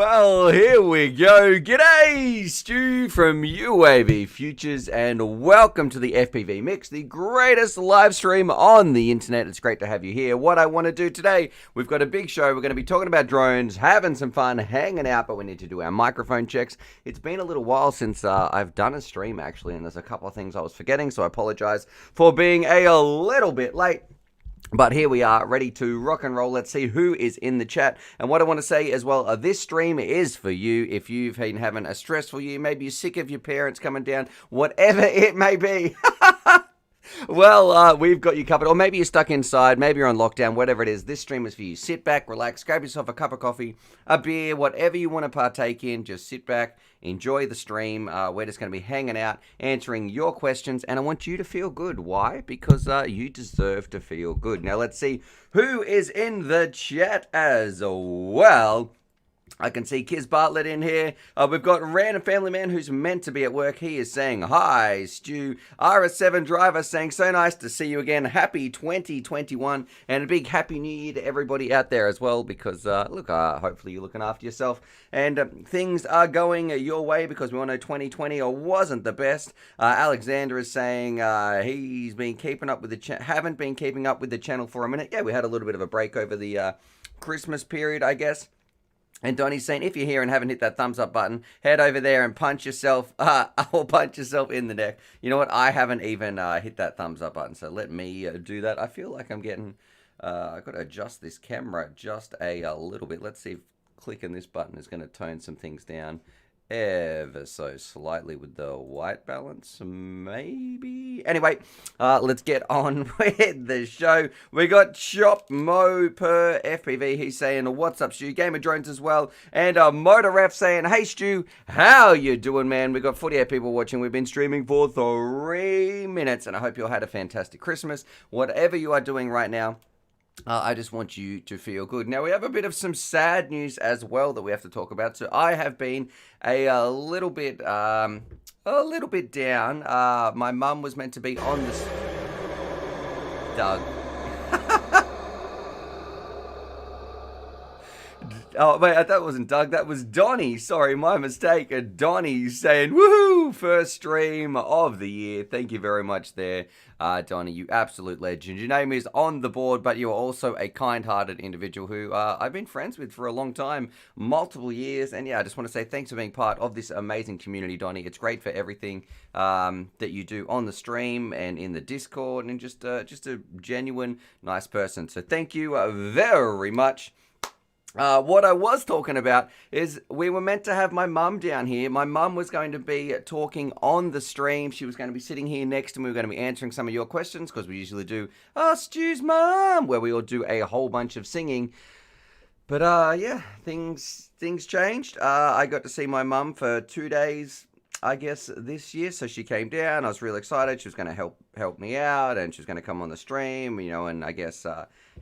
Well, here we go. G'day, Stu from UAV Futures, and welcome to the FPV Mix, the greatest live stream on the internet. It's great to have you here. What I want to do today, we've got a big show. We're going to be talking about drones, having some fun, hanging out, but we need to do our microphone checks. It's been a little while since I've done a stream, actually, and there's a couple of things I was forgetting, so I apologize for being a little bit late. But here we are, ready to rock and roll. Let's see who is in the chat. And what I want to say as well, this stream is for you. If you've been having a stressful year, maybe you're sick of your parents coming down, whatever it may be. Well, we've got you covered. Or maybe you're stuck inside, maybe you're on lockdown, whatever it is. This stream is for you. Sit back, relax, grab yourself a cup of coffee, a beer, whatever you want to partake in. Just sit back, enjoy the stream. We're just going to be hanging out, answering your questions, and I want you to feel good. Why? Because you deserve to feel good. Now, let's see who is in the chat as well. I can see Kiz Bartlett in here. We've got Random Family Man who's meant to be at work. He is saying, hi, Stu. RS7 Driver saying, so nice to see you again. Happy 2021. And a big happy new year to everybody out there as well. Because, look, hopefully you're looking after yourself. And things are going your way because we all know 2020 wasn't the best. Alexander is saying he's been keeping up with the haven't been keeping up with the channel for a minute. Yeah, we had a little bit of a break over the Christmas period, I guess. And Donnie's saying, if you're here and haven't hit that thumbs up button, head over there and punch yourself, or punch yourself in the neck. You know what? I haven't even hit that thumbs up button, so let me do that. I feel like I'm getting, I've got to adjust this camera just a little bit. Let's see if clicking this button is going to tone some things down ever so slightly with the white balance, maybe. Anyway, let's get on with the show. We got Shop Mo per FPV. He's saying, what's up, Stu? Game of Drones as well. And Motor Ref saying, hey, Stu, how you doing, man? We got 48 people watching. We've been streaming for 3 minutes, and I hope you all had a fantastic Christmas. Whatever you are doing right now, I just want you to feel good. Now, we have a bit of some sad news as well that we have to talk about. So I have been a little bit down. My mum was meant to be on this. Doug. Oh, wait, that wasn't Doug. That was Donnie. Sorry, my mistake. Donnie saying, woohoo, first stream of the year. Thank you very much there, Donnie. You absolute legend. Your name is on the board, but you are also a kind-hearted individual who I've been friends with for a long time, multiple years. And yeah, I just want to say thanks for being part of this amazing community, Donnie. It's great for everything that you do on the stream and in the Discord, and just a genuine, nice person. So thank you very much. What I was talking about is we were meant to have my mum down here. My mum was going to be talking on the stream. She was going to be sitting here next to me. We were going to be answering some of your questions because we usually do, Stu's mum, where we all do a whole bunch of singing. But, yeah, things changed. I got to see my mum for 2 days, I guess, this year. So she came down. I was really excited. She was going to help me out, and she was going to come on the stream, you know, and I guess,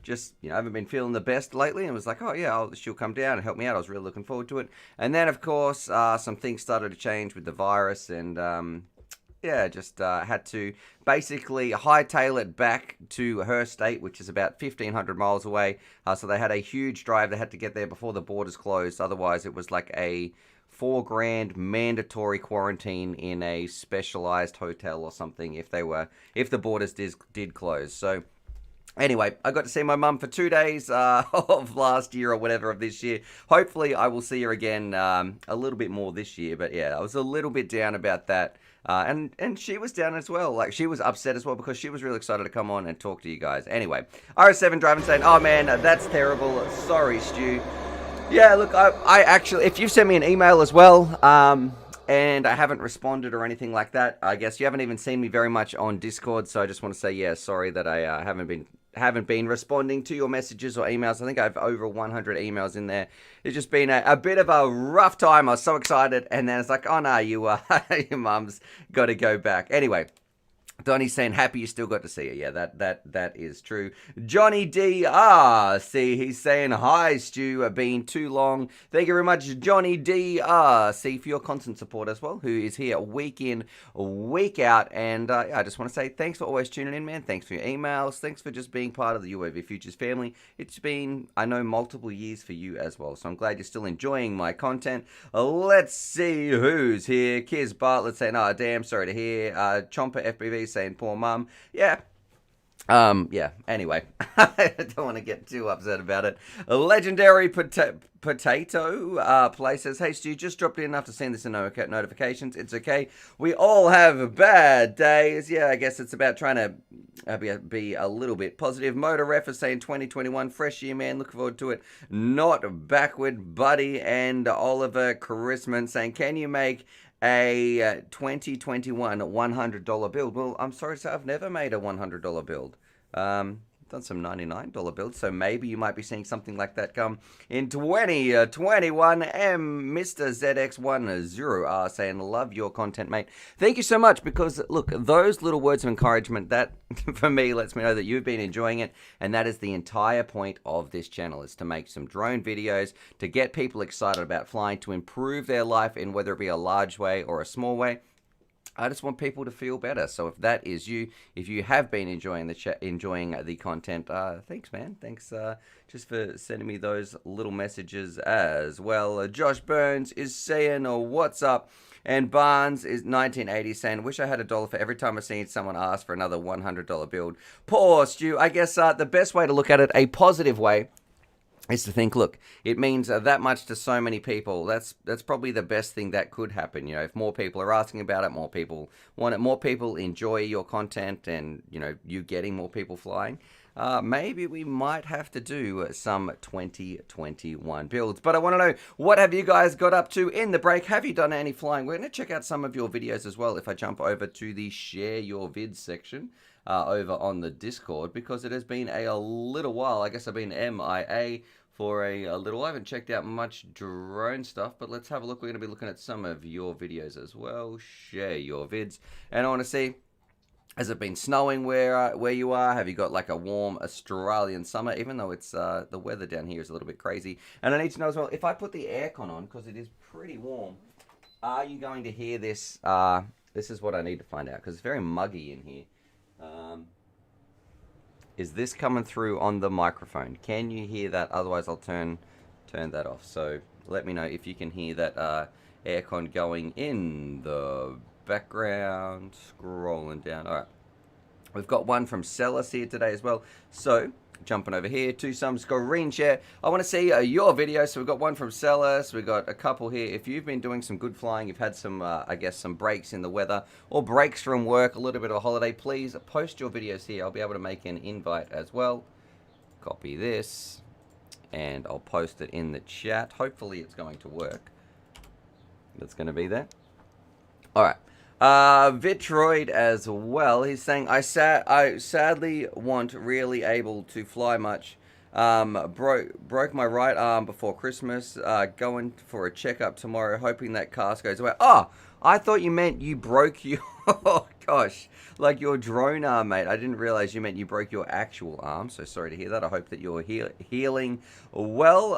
just, you know, I haven't been feeling the best lately, and was like, oh yeah, she'll come down and help me out. I was really looking forward to it. And then, of course, some things started to change with the virus, and yeah, just had to basically hightail it back to her state, which is about 1,500 miles away. So they had a huge drive. They had to get there before the borders closed. Otherwise, it was like a $4,000 mandatory quarantine in a specialized hotel or something if the borders did close. So anyway, I got to see my mum for 2 days of last year or whatever of this year. Hopefully, I will see her again a little bit more this year. But yeah, I was a little bit down about that. And she was down as well. Like, she was upset as well because she was really excited to come on and talk to you guys. Anyway, RS7 driving saying, oh man, that's terrible. Sorry, Stu. Yeah, look, I actually, if you've sent me an email as well, and I haven't responded or anything like that, I guess you haven't even seen me very much on Discord, so I just want to say, yeah, sorry that I haven't been responding to your messages or emails. I think I have over 100 emails in there. It's just been a bit of a rough time. I was so excited, and then it's like, oh no, your mum's got to go back. Anyway, Donnie's saying happy you still got to see it. Yeah, that is true. Johnny DRC, he's saying hi, Stu, been too long. Thank you very much, Johnny DRC, for your constant support as well, who is here week in, week out. And I just want to say thanks for always tuning in, man. Thanks for your emails. Thanks for just being part of the UAV Futures family. It's been, I know, multiple years for you as well. So I'm glad you're still enjoying my content. Let's see who's here. Kiz Bartlett saying, oh, damn, sorry to hear. Chomper FPV saying poor mum. Yeah. Yeah, anyway, I don't want to get too upset about it. A legendary potato play says, hey Stu, just dropped in enough to send this in notifications. It's okay. We all have bad days. Yeah, I guess it's about trying to be a little bit positive. Motor Ref is saying 2021, fresh year, man. Look forward to it. Not backward, buddy. And Oliver Charisman saying, can you make a 2021 $100 build? Well, I'm sorry to say I've never made a $100 build. Done some $99 builds, so maybe you might be seeing something like that come in 2021. Mr. ZX10R saying, love your content, mate. Thank you so much, because look, those little words of encouragement, that for me lets me know that you've been enjoying it, and that is the entire point of this channel, is to make some drone videos, to get people excited about flying, to improve their life in whether it be a large way or a small way. I just want people to feel better. So if that is you, if you have been enjoying the content, thanks, man. Thanks just for sending me those little messages as well. Josh Burns is saying, what's up? And Barnes is 1980 saying, wish I had $1 for every time I've seen someone ask for another $100 build. Poor Stu. I guess the best way to look at it, a positive way, is to think, look, it means that much to so many people. That's probably the best thing that could happen. You know, if more people are asking about it, more people want it, more people enjoy your content, and, you know, you getting more people flying, maybe we might have to do some 2021 builds. But I want to know, what have you guys got up to in the break? Have you done any flying? We're going to check out some of your videos as well if I jump over to the share your vids section over on the Discord, because it has been a little while. I guess I've been MIA for a little. I haven't checked out much drone stuff, but let's have a look. We're going to be looking at some of your videos as well. Share your vids. And I want to see, has it been snowing where you are? Have you got like a warm Australian summer, even though it's the weather down here is a little bit crazy? And I need to know as well, if I put the aircon on, because it is pretty warm, are you going to hear this? This is what I need to find out, because it's very muggy in here. Is this coming through on the microphone? Can you hear that? Otherwise, I'll turn that off. So let me know if you can hear that aircon going in the background. Scrolling down. All right. We've got one from Celis here today as well. So jumping over here to some screen share. I want to see your video. So we've got one from Celis. We've got a couple here. If you've been doing some good flying, you've had some, I guess, some breaks in the weather or breaks from work, a little bit of a holiday, please post your videos here. I'll be able to make an invite as well. Copy this, and I'll post it in the chat. Hopefully it's going to work. It's going to be there. All right. Vitroid as well. He's saying, I sadly wasn't really able to fly much. Broke my right arm before Christmas. Going for a checkup tomorrow, hoping that cast goes away. Oh, I thought you meant you broke your... Oh, gosh. Like your drone arm, mate. I didn't realize you meant you broke your actual arm. So sorry to hear that. I hope that you're healing well.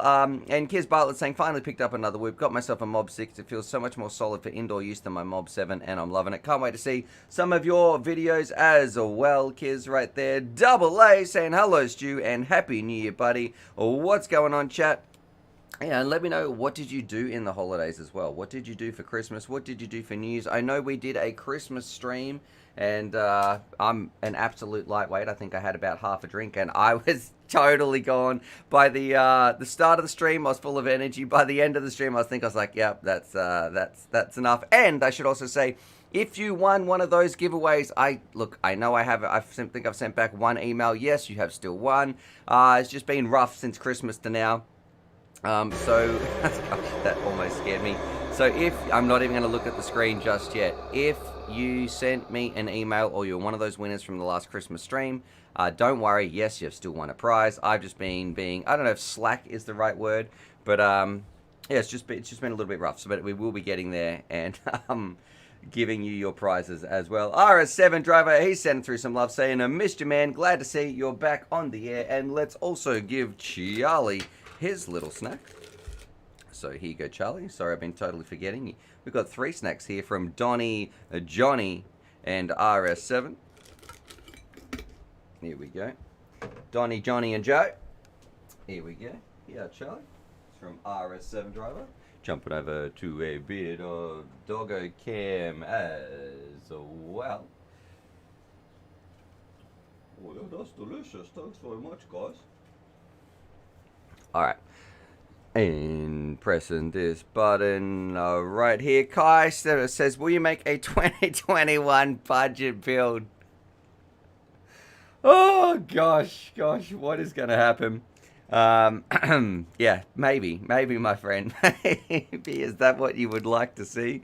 And Kiz Bartlett saying, finally picked up another whip. Got myself a Mob 6. It feels so much more solid for indoor use than my Mob 7. And I'm loving it. Can't wait to see some of your videos as well. Kiz right there. Double A saying, hello, Stu. And Happy New Year, buddy. What's going on, chat? Yeah, and let me know, what did you do in the holidays as well? What did you do for Christmas? What did you do for New Year's? I know we did a Christmas stream, and I'm an absolute lightweight. I think I had about half a drink, and I was totally gone. By the start of the stream, I was full of energy. By the end of the stream, I was like, yep, that's enough. And I should also say, if you won one of those giveaways, I know I think I've sent back one email. Yes, you have still won. It's just been rough since Christmas to now. So that almost scared me. So if I'm not even going to look at the screen just yet, if you sent me an email or you're one of those winners from the last Christmas stream, don't worry. Yes, you've still won a prize. I've just been being, I don't know if slack is the right word, but yeah, it's just been a little bit rough. So, but we will be getting there, and giving you your prizes as well. RS7 driver, he's sending through some love, saying, missed you, man. Glad to see you're back on the air. And let's also give Charlie his little snack. So here you go, Charlie. Sorry, I've been totally forgetting. We've got 3 snacks here from Donnie, Johnny, and RS7. Here we go. Donnie, Johnny, and Joe. Here we go. Yeah, Charlie. It's from RS7 driver. Jumping over to a bit of Doggo Cam as well. Oh, yeah, that's delicious. Thanks very much, guys. Alright. And pressing this button right here. Kai says, will you make a 2021 budget build? Oh, gosh, what is going to happen? Yeah, maybe, my friend. Maybe. Is that what you would like to see?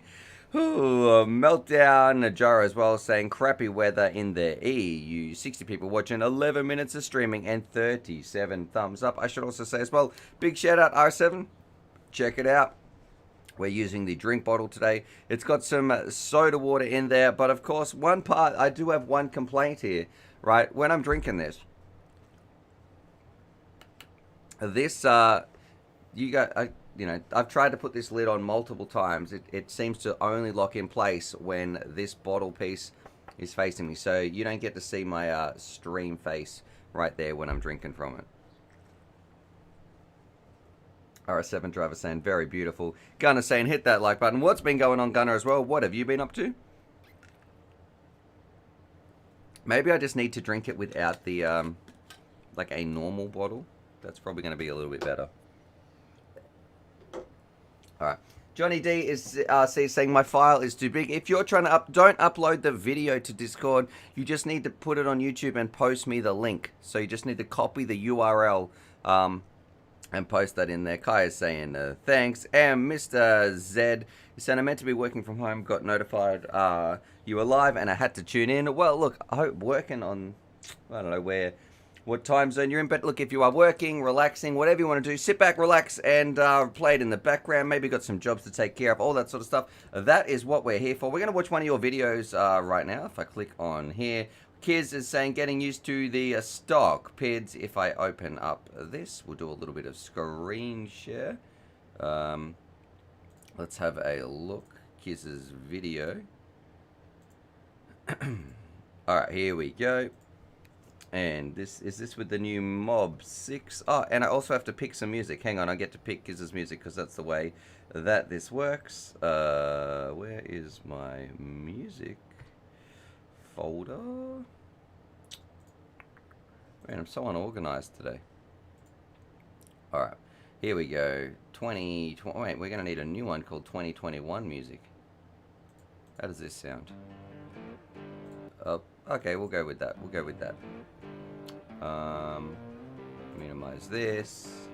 Ooh, Meltdown, Najara as well, saying crappy weather in the EU. 60 people watching, 11 minutes of streaming, and 37 thumbs up. I should also say as well, big shout out R7. Check it out. We're using the drink bottle today. It's got some soda water in there, but of course, one part, I do have one complaint here, right? When I'm drinking this, you got, you know, I've tried to put this lid on multiple times. It seems to only lock in place when this bottle piece is facing me. So you don't get to see my stream face right there when I'm drinking from it. RS7 driver saying, very beautiful. Gunner saying, hit that like button. What's been going on, Gunner, as well? What have you been up to? Maybe I just need to drink it without the, like a normal bottle. That's probably going to be a little bit better. Alright. Johnny D is saying my file is too big. If you're trying to don't upload the video to Discord. You just need to put it on YouTube and post me the link. So you just need to copy the URL and post that in there. Kai is saying thanks. And Mr. Zed is saying I meant to be working from home. Got notified you were live and I had to tune in. Well, look, I hope working on, I don't know what time zone you're in, but look, if you are working, relaxing, whatever you want to do, sit back, relax, and play it in the background. Maybe got some jobs to take care of, all that sort of stuff. That is what we're here for. We're going to watch one of your videos right now. If I click on here, Kiz is saying getting used to the stock PIDs. If I open up this, we'll do a little bit of screen share. Let's have a look. Kiz's video. All right, here we go. And this is this with the new Mob 6. Oh, and I also have to pick some music. Hang on, I get to pick Kiz's music because that's the way that this works. Where is my music folder? Man, I'm so unorganized today. Alright, here we go. Wait, we're going to need a new one called 2021 music. How does this sound? Okay, we'll go with that. Minimize this.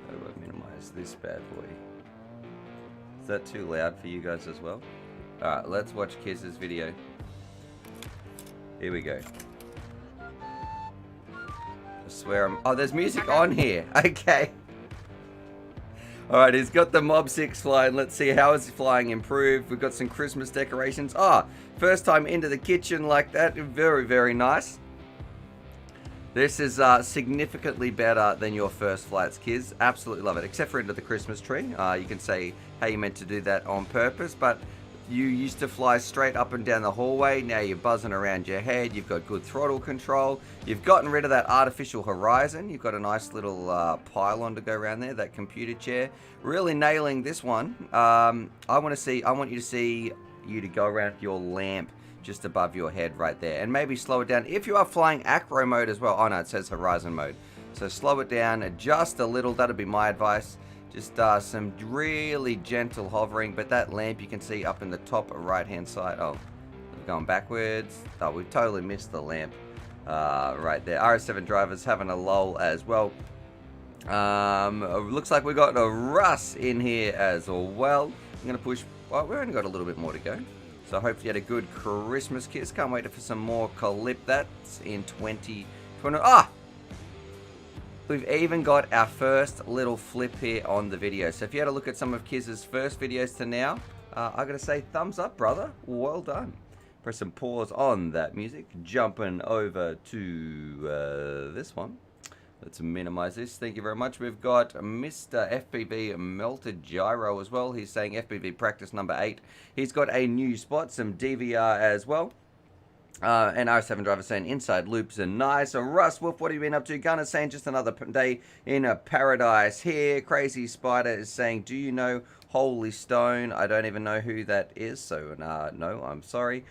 How do I minimize this bad boy? Is that too loud for you guys as well? Alright, let's watch Kiz's video. Here we go. I swear I'm... Oh, there's music on here. Okay. Alright, he's got the Mob 6 flying. Let's see how is flying improved. We've got some Christmas decorations. First time into the kitchen like that. Very, very nice. This is significantly better than your first flights, Kiz. Absolutely love it. Except for into the Christmas tree. You can say how you meant to do that on purpose, but you used to fly straight up and down the hallway. Now you're buzzing around your head. You've got good throttle control. You've gotten rid of that artificial horizon. You've got a nice little pylon to go around there, that computer chair. Really nailing this one. I want you to see you to go around your lamp just above your head right there, and maybe slow it down if you are flying acro mode as well. Oh no, it says horizon mode, so slow it down just a little. That'd be my advice. Just some really gentle hovering, but that lamp you can see up in the top right hand side. Oh, we're going backwards. Oh, we totally missed the lamp right there. RS7 drivers having a lull as well. Looks like we got a Russ in here as well. I'm gonna push. Well, we've only got a little bit more to go. So hopefully you had a good Christmas kiss. Can't wait for some more clip. That's in 2020. We've even got our first little flip here on the video. So if you had a look at some of Kiz's first videos to now, I gotta say thumbs up, brother. Well done. Press some pause on that music. Jumping over to this one. Let's minimize this. Thank you very much. We've got Mr. FPV Melted Gyro as well. He's saying FPV practice number 8. He's got a new spot, some DVR as well. And R7 Driver saying inside loops are nice. So Russ Wolf, what have you been up to? Gunner saying just another day in a paradise here. Crazy Spider is saying, do you know Holy Stone? I don't even know who that is. So no, I'm sorry.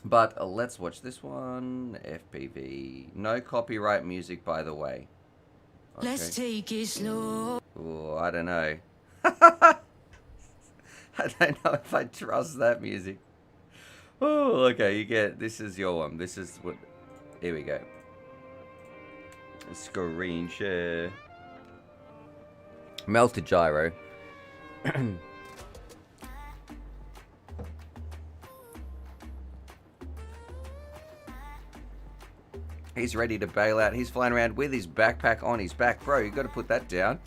But let's watch this one. FPV. No copyright music, by the way. Okay. Let's take it slow. Oh, I don't know. I don't know if I trust that music. Oh, okay, you get, this is your one. This is what, here we go. Screen share. Melted Gyro. He's ready to bail out. He's flying around with his backpack on his back. Bro, you got to put that down.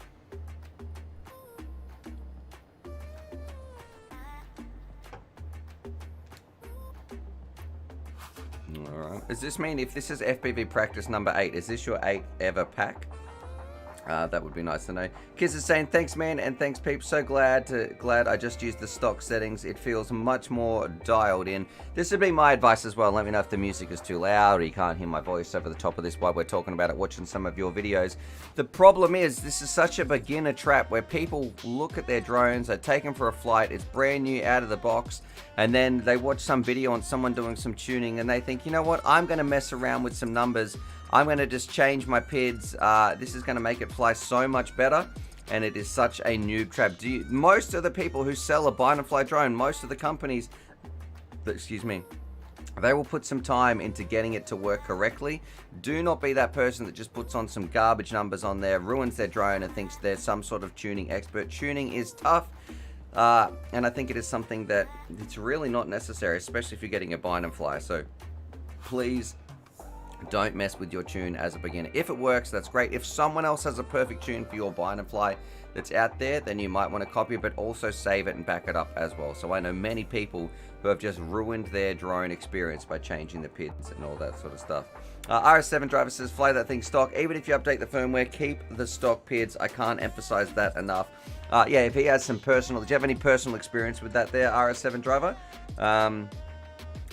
Alright. Does this mean if this is FPV practice number 8, is this your 8th ever pack? That would be nice to know. Kiss is saying, thanks man, and thanks peeps. So glad I just used the stock settings. It feels much more dialed in. This would be my advice as well. Let me know if the music is too loud or you can't hear my voice over the top of this while we're talking about it, watching some of your videos. The problem is, this is such a beginner trap where people look at their drones, they take them for a flight, it's brand new out of the box, and then they watch some video on someone doing some tuning and they think, you know what, I'm going to mess around with some numbers. I'm going to just change my PIDs. This is going to make it fly so much better. And it is such a noob trap. Most of the people who sell a bind and fly drone, most of the companies, excuse me, they will put some time into getting it to work correctly. Do not be that person that just puts on some garbage numbers on there, ruins their drone and thinks they're some sort of tuning expert. Tuning is tough. And I think it is something that it's really not necessary, especially if you're getting a bind and fly. So please, don't mess with your tune as a beginner. If it works, that's great. If someone else has a perfect tune for your bind and fly that's out there, then you might want to copy it, but also save it and back it up as well. So I know many people who have just ruined their drone experience by changing the PIDs and all that sort of stuff. RS7 Driver says, fly that thing stock. Even if you update the firmware, keep the stock PIDs. I can't emphasize that enough. Yeah, if he has some personal, do you have any personal experience with that there, RS7 Driver?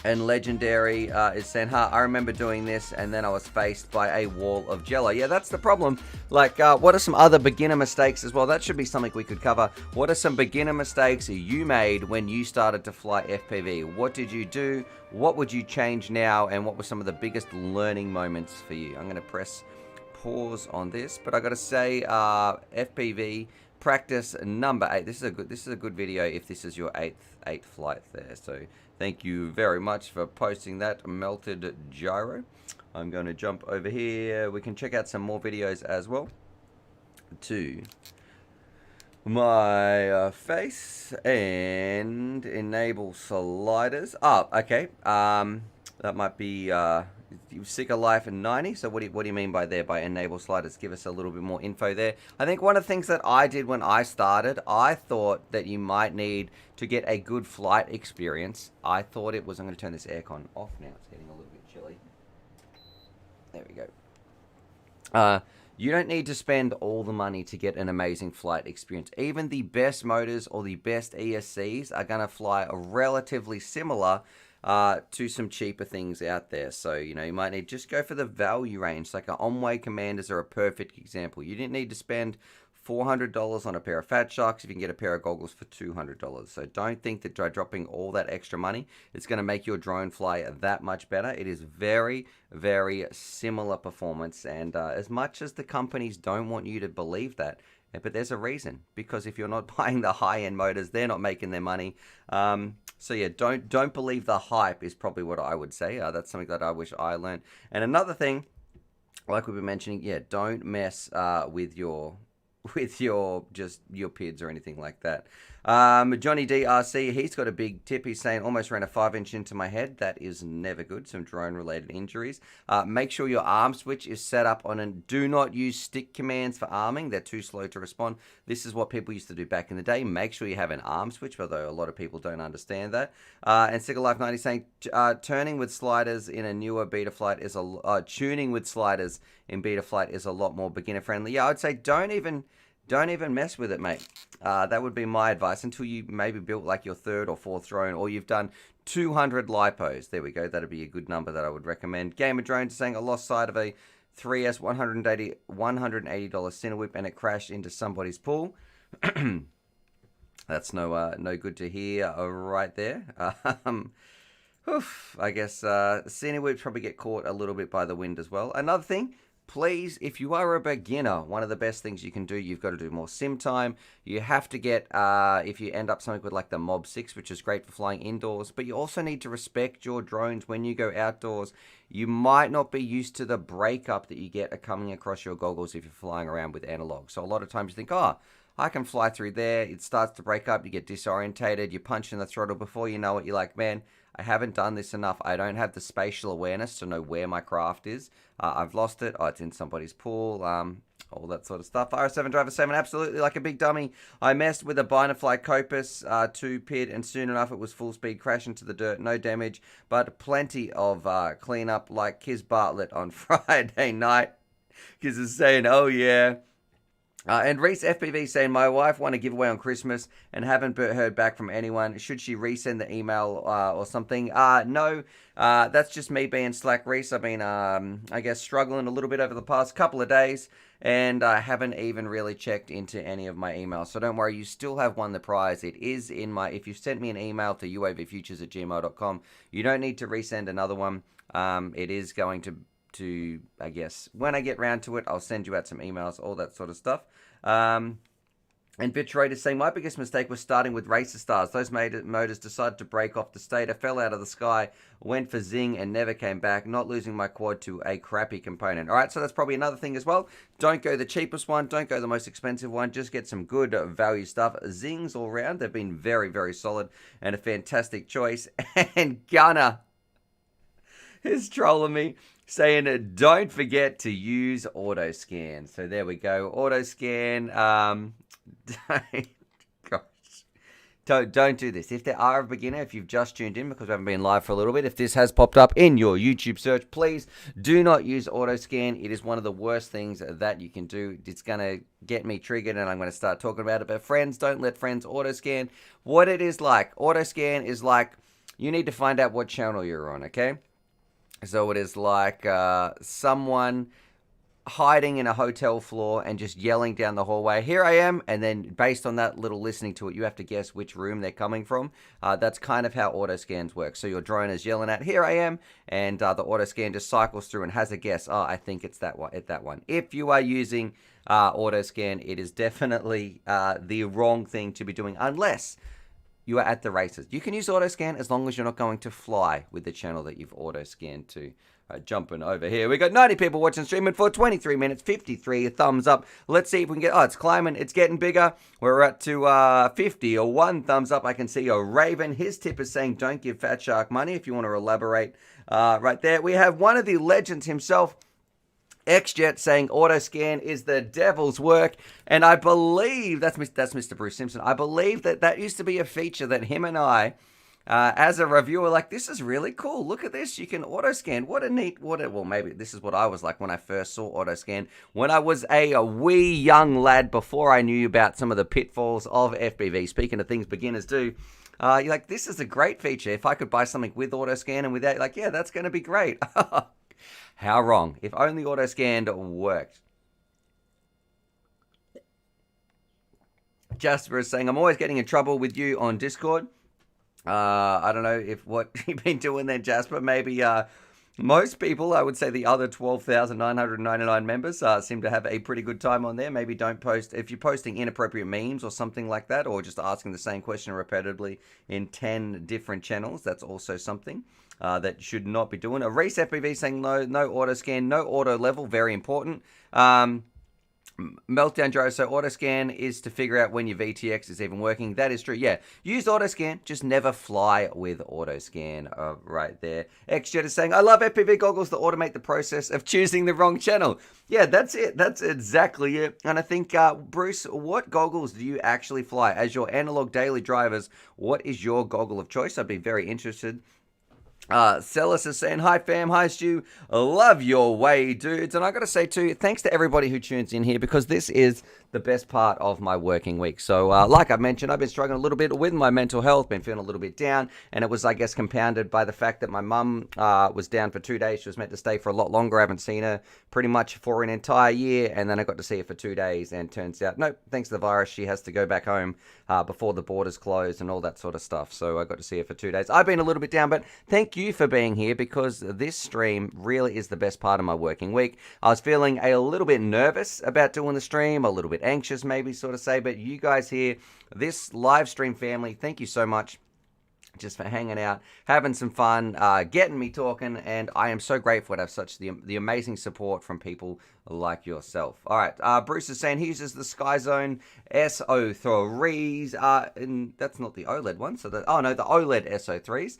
And Legendary is saying, I remember doing this and then I was faced by a wall of jello. Yeah, that's the problem. Like, what are some other beginner mistakes as well? That should be something we could cover. What are some beginner mistakes you made when you started to fly FPV? What did you do? What would you change now? And what were some of the biggest learning moments for you? I'm going to press pause on this, but I got to say, FPV practice number 8. This is a good video if this is your eighth flight there. So thank you very much for posting that, Melted Gyro. I'm going to jump over here. We can check out some more videos as well to my face and enable sliders. Oh, okay. That might be Sick of Life in 90. So what do you mean by there, by enable sliders? Give us a little bit more info there. I think one of the things that I did when I started, I thought that you might need to get a good flight experience. I thought it was, I'm going to turn this aircon off now. It's getting a little bit chilly. There we go. You don't need to spend all the money to get an amazing flight experience. Even the best motors or the best ESCs are going to fly relatively similar to some cheaper things out there. So, you know, you might need, just go for the value range. Like on-way commanders are a perfect example. You didn't need to spend $400 on a pair of Fat Sharks if you can get a pair of goggles for $200. So don't think that by dropping all that extra money, it's going to make your drone fly that much better. It is very, very similar performance. And as much as the companies don't want you to believe that, but there's a reason, because if you're not buying the high-end motors, they're not making their money. So yeah, don't believe the hype is probably what I would say. That's something that I wish I learned. And another thing, like we've been mentioning, yeah, don't mess with your PIDs or anything like that. Johnny DRC, he's got a big tip. He's saying almost ran a 5-inch into my head. That is never good. Some drone-related injuries. Make sure your arm switch is set up on and do not use stick commands for arming. They're too slow to respond. This is what people used to do back in the day. Make sure you have an arm switch, although a lot of people don't understand that. And Sicker Life 90 saying turning with sliders in a newer Betaflight is tuning with sliders in Betaflight is a lot more beginner friendly. Yeah, I'd say don't even mess with it, mate. That would be my advice until you maybe built like your 3rd or 4th drone, or you've done 200 lipos. There we go. That'd be a good number that I would recommend. Gamer Drone saying I lost sight of a 3S $180 Cinewhip and it crashed into somebody's pool. That's no good to hear right there. I guess Cinewhips probably get caught a little bit by the wind as well. Another thing, please, if you are a beginner, one of the best things you can do, you've got to do more sim time. You have to get, if you end up something with like the Mob 6, which is great for flying indoors, but you also need to respect your drones when you go outdoors. You might not be used to the breakup that you get coming across your goggles if you're flying around with analog. So a lot of times you think, oh, I can fly through there. It starts to break up. You get disorientated. You punch in the throttle. Before you know it, you're like, man, I haven't done this enough. I don't have the spatial awareness to know where my craft is. I've lost it. Oh, it's in somebody's pool. All that sort of stuff. RS7 Driver 7, absolutely like a big dummy. I messed with a Binafly Copus 2 pit, and soon enough it was full speed crash into the dirt. No damage, but plenty of cleanup like Kiz Bartlett on Friday night. Kiz is saying, oh yeah. And Reese FPV saying, my wife won a giveaway on Christmas and haven't heard back from anyone. Should she resend the email or something? No, that's just me being slack, Reese. I've been, I guess, struggling a little bit over the past couple of days, and I haven't even really checked into any of my emails. So don't worry, you still have won the prize. It is in my, if you sent me an email to uavfutures@gmail.com, you don't need to resend another one. It is going to I guess when I get round to it, I'll send you out some emails, all that sort of stuff. And Bitrate is saying, my biggest mistake was starting with Racer Stars. Those motors decided to break off the stator, fell out of the sky, went for zing, and never came back, not losing my quad to a crappy component. All right, so that's probably another thing as well. Don't go the cheapest one. Don't go the most expensive one. Just get some good value stuff. Zings all round. They've been very, very solid and a fantastic choice. And Gunner is trolling me, saying, don't forget to use auto scan. So there we go. Auto scan. Don't do this. If there are a beginner, if you've just tuned in because we haven't been live for a little bit, if this has popped up in your YouTube search, please do not use auto scan. It is one of the worst things that you can do. It's going to get me triggered and I'm going to start talking about it. But friends, don't let friends auto scan. What it is like, auto scan is like, you need to find out what channel you're on, okay? So it is like someone hiding in a hotel floor and just yelling down the hallway, here I am, and then based on that little listening to it, you have to guess which room they're coming from. That's kind of how auto scans work. So your drone is yelling at, here I am, and the auto scan just cycles through and has a guess. Oh, I think it's that one. If you are using auto scan, it is definitely the wrong thing to be doing unless you are at the races. You can use auto scan as long as you're not going to fly with the channel that you've auto scanned to. Jumping over here, we got 90 people watching streaming for 23 minutes, 53 thumbs up. Let's see if we can get, oh, it's climbing, it's getting bigger. We're up to 50 or 1 thumbs up. I can see a Raven. His tip is saying, don't give Fat Shark money. If you want to elaborate right there. We have one of the legends himself, XJet, saying auto scan is the devil's work, and I believe that's Mr. Bruce Simpson. I believe that used to be a feature that him and I, as a reviewer, like, this is really cool. Look at this, you can auto scan. What a neat, well, maybe this is what I was like when I first saw auto scan when I was a wee young lad before I knew about some of the pitfalls of FPV. Speaking of things beginners do. You're like, this is a great feature. If I could buy something with auto scan and without, like, yeah, that's going to be great. How wrong. If only auto scan worked. Jasper is saying, I'm always getting in trouble with you on Discord. I don't know if what you've been doing there, Jasper. Maybe most people, I would say the other 12,999 members, seem to have a pretty good time on there. Maybe don't post, if you're posting inappropriate memes or something like that, or just asking the same question repetitively in 10 different channels, that's also something that you should not be doing. A Reese FPV saying no auto scan, no auto level, very important. Meltdown Joe, so autoscan is to figure out when your VTX is even working. That is true. Yeah, use autoscan, just never fly with autoscan. Right there. XJet is saying, I love FPV goggles that automate the process of choosing the wrong channel. Yeah, that's it. That's exactly it. And I think, Bruce, what goggles do you actually fly? As your analog daily drivers, what is your goggle of choice? I'd be very interested. Celis is saying, hi fam, hi Stu, love your way, dudes. And I gotta say too, thanks to everybody who tunes in here, because this is the best part of my working week. So like I mentioned, I've been struggling a little bit with my mental health, been feeling a little bit down, and it was, I guess, compounded by the fact that my mum was down for 2 days. She was meant to stay for a lot longer. I haven't seen her pretty much for an entire year, and then I got to see her for 2 days, and turns out, nope, thanks to the virus, she has to go back home before the borders close and all that sort of stuff. So I got to see her for 2 days. I've been a little bit down, but thank you for being here, because this stream really is the best part of my working week. I was feeling a little bit nervous about doing the stream, a little bit anxious maybe, sort of say, but you guys here, this live stream family, thank you so much just for hanging out, having some fun, getting me talking, and I am so grateful to have such the amazing support from people like yourself. All right, Bruce is saying he uses the SkyZone SO3s, and that's not the OLED one, so the OLED SO3s.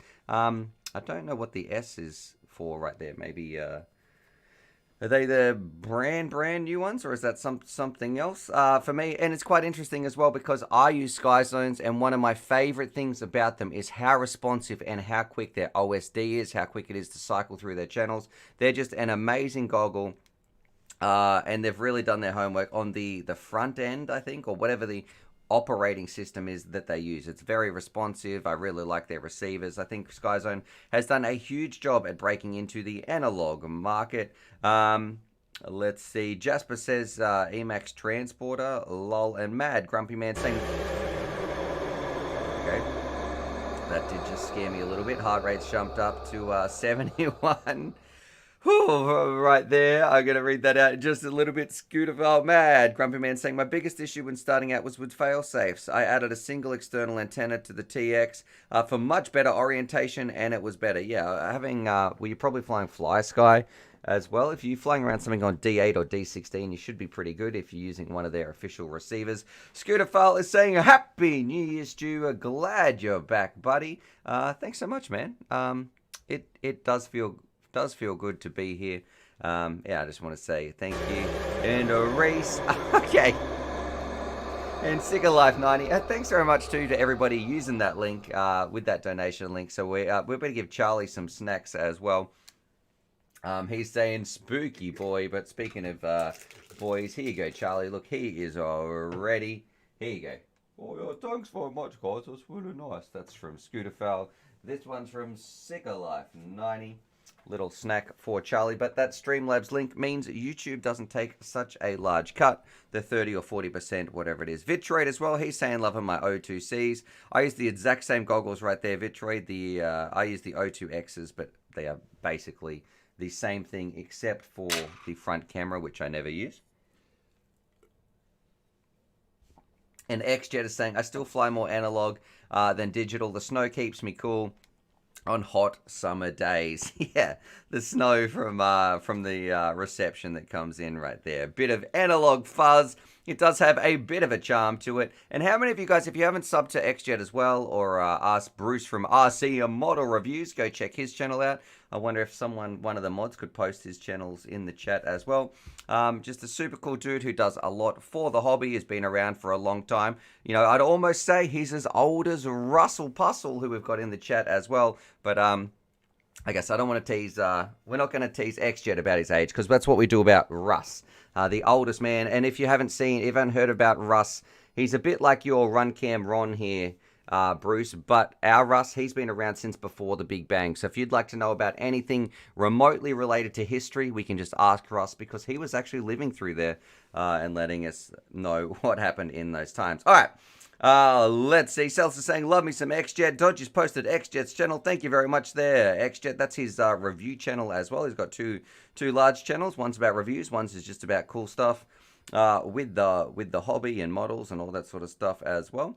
I don't know what the S is for right there. Maybe, are they the brand new ones, or is that something else? For me, and it's quite interesting as well, because I use SkyZones, and one of my favorite things about them is how responsive and how quick their OSD is, how quick it is to cycle through their channels. They're just an amazing goggle, and they've really done their homework on the front end, I think, or whatever the operating system is that they use. It's very responsive. I really like their receivers. I think SkyZone has done a huge job at breaking into the analog market. Let's see. Jasper says Emacs Transporter, lol, and Mad Grumpy Man saying, okay, that did just scare me a little bit. Heart rate's jumped up to 71. Whew, right there. I'm going to read that out just a little bit. Scooter, oh, Mad Grumpy Man saying, my biggest issue when starting out was with fail-safes. I added a single external antenna to the TX for much better orientation, and it was better. Yeah, having, well, you're probably flying FlySky as well. If you're flying around something on D8 or D16, you should be pretty good if you're using one of their official receivers. Scooter File is saying, Happy New Year, Stu. Glad you're back, buddy. Thanks so much, man. It does feel good to be here. Yeah, I just want to say thank you. And a race. Okay. And Sicker Life 90. Thanks very much too to everybody using that link with that donation link. So we're going to give Charlie some snacks as well. He's saying spooky boy, but speaking of boys, here you go, Charlie. Look, he is already. Here you go. Oh, yeah, thanks very much, guys. That's really nice. That's from Scooter Fowl. This one's from Sicker Life 90. Little snack for Charlie, but that Streamlabs link means YouTube doesn't take such a large cut, the 30 or 40%, whatever it is. Vitroid as well, he's saying loving my O2Cs. I use the exact same goggles right there, Vitroid. I use the O2Xs, but they are basically the same thing except for the front camera, which I never use. And XJet is saying, I still fly more analog than digital. The snow keeps me cool on hot summer days. Yeah, the snow from the reception that comes in right there. A bit of analog fuzz. It does have a bit of a charm to it. And how many of you guys, if you haven't subbed to XJet as well, or asked Bruce from RC Model Reviews, go check his channel out. I wonder if one of the mods could post his channels in the chat as well. Just a super cool dude who does a lot for the hobby, has been around for a long time. You know, I'd almost say he's as old as Russell Puzzle, who we've got in the chat as well. But I guess I don't want to tease, we're not going to tease XJet about his age, because that's what we do about Russ, the oldest man. And if you haven't heard about Russ, he's a bit like your Runcam Ron here, Bruce, but our Russ, he's been around since before the Big Bang. So if you'd like to know about anything remotely related to history, we can just ask Russ, because he was actually living through there and letting us know what happened in those times. All right. Let's see. Celsa saying, love me some XJet. Dodge has posted XJet's channel. Thank you very much there. XJet, that's his review channel as well. He's got two large channels. One's about reviews. One's is just about cool stuff with the hobby and models and all that sort of stuff as well.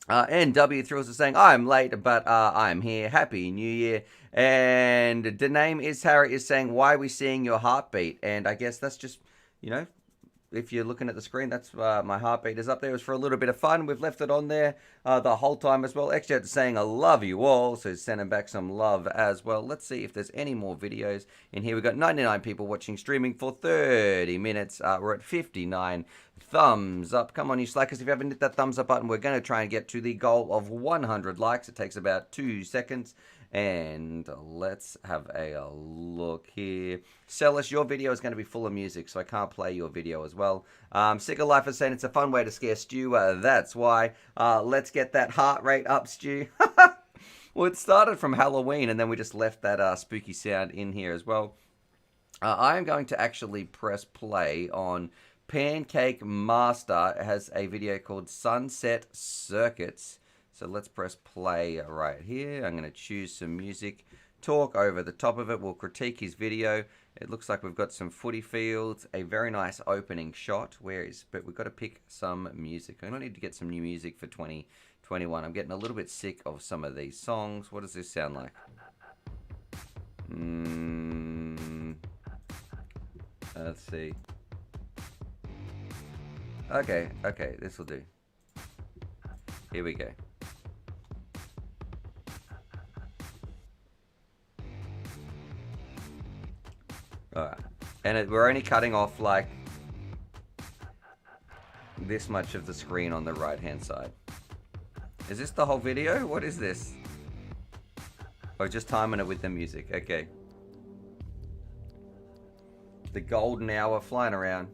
And W Thrills is saying, I'm late, but I'm here. Happy New Year. And the name is Harry is saying, why are we seeing your heartbeat? And I guess that's just, you know, if you're looking at the screen, that's my heartbeat is up there. It was for a little bit of fun. We've left it on there the whole time as well. XJet's saying I love you all, so sending back some love as well. Let's see if there's any more videos in here. We've got 99 people watching streaming for 30 minutes. We're at 59 thumbs up. Come on, you slackers. If you haven't hit that thumbs up button, we're going to try and get to the goal of 100 likes. It takes about 2 seconds. And let's have a look here. Celis, your video is going to be full of music, so I can't play your video as well. Sick of Life is saying it's a fun way to scare Stu. That's why. Let's get that heart rate up, Stu. Well, it started from Halloween, and then we just left that spooky sound in here as well. I am going to actually press play on Pancake Master. It has a video called Sunset Circuits. So let's press play right here. I'm going to choose some music, talk over the top of it. We'll critique his video. It looks like we've got some footy fields, a very nice opening shot. But we've got to pick some music. I need to get some new music for 2021. I'm getting a little bit sick of some of these songs. What does this sound like? Let's see. Okay, this will do. Here we go. Alright, and we're only cutting off like this much of the screen on the right hand side. Is this the whole video? What is this? Oh, just timing it with the music. Okay. The golden hour flying around.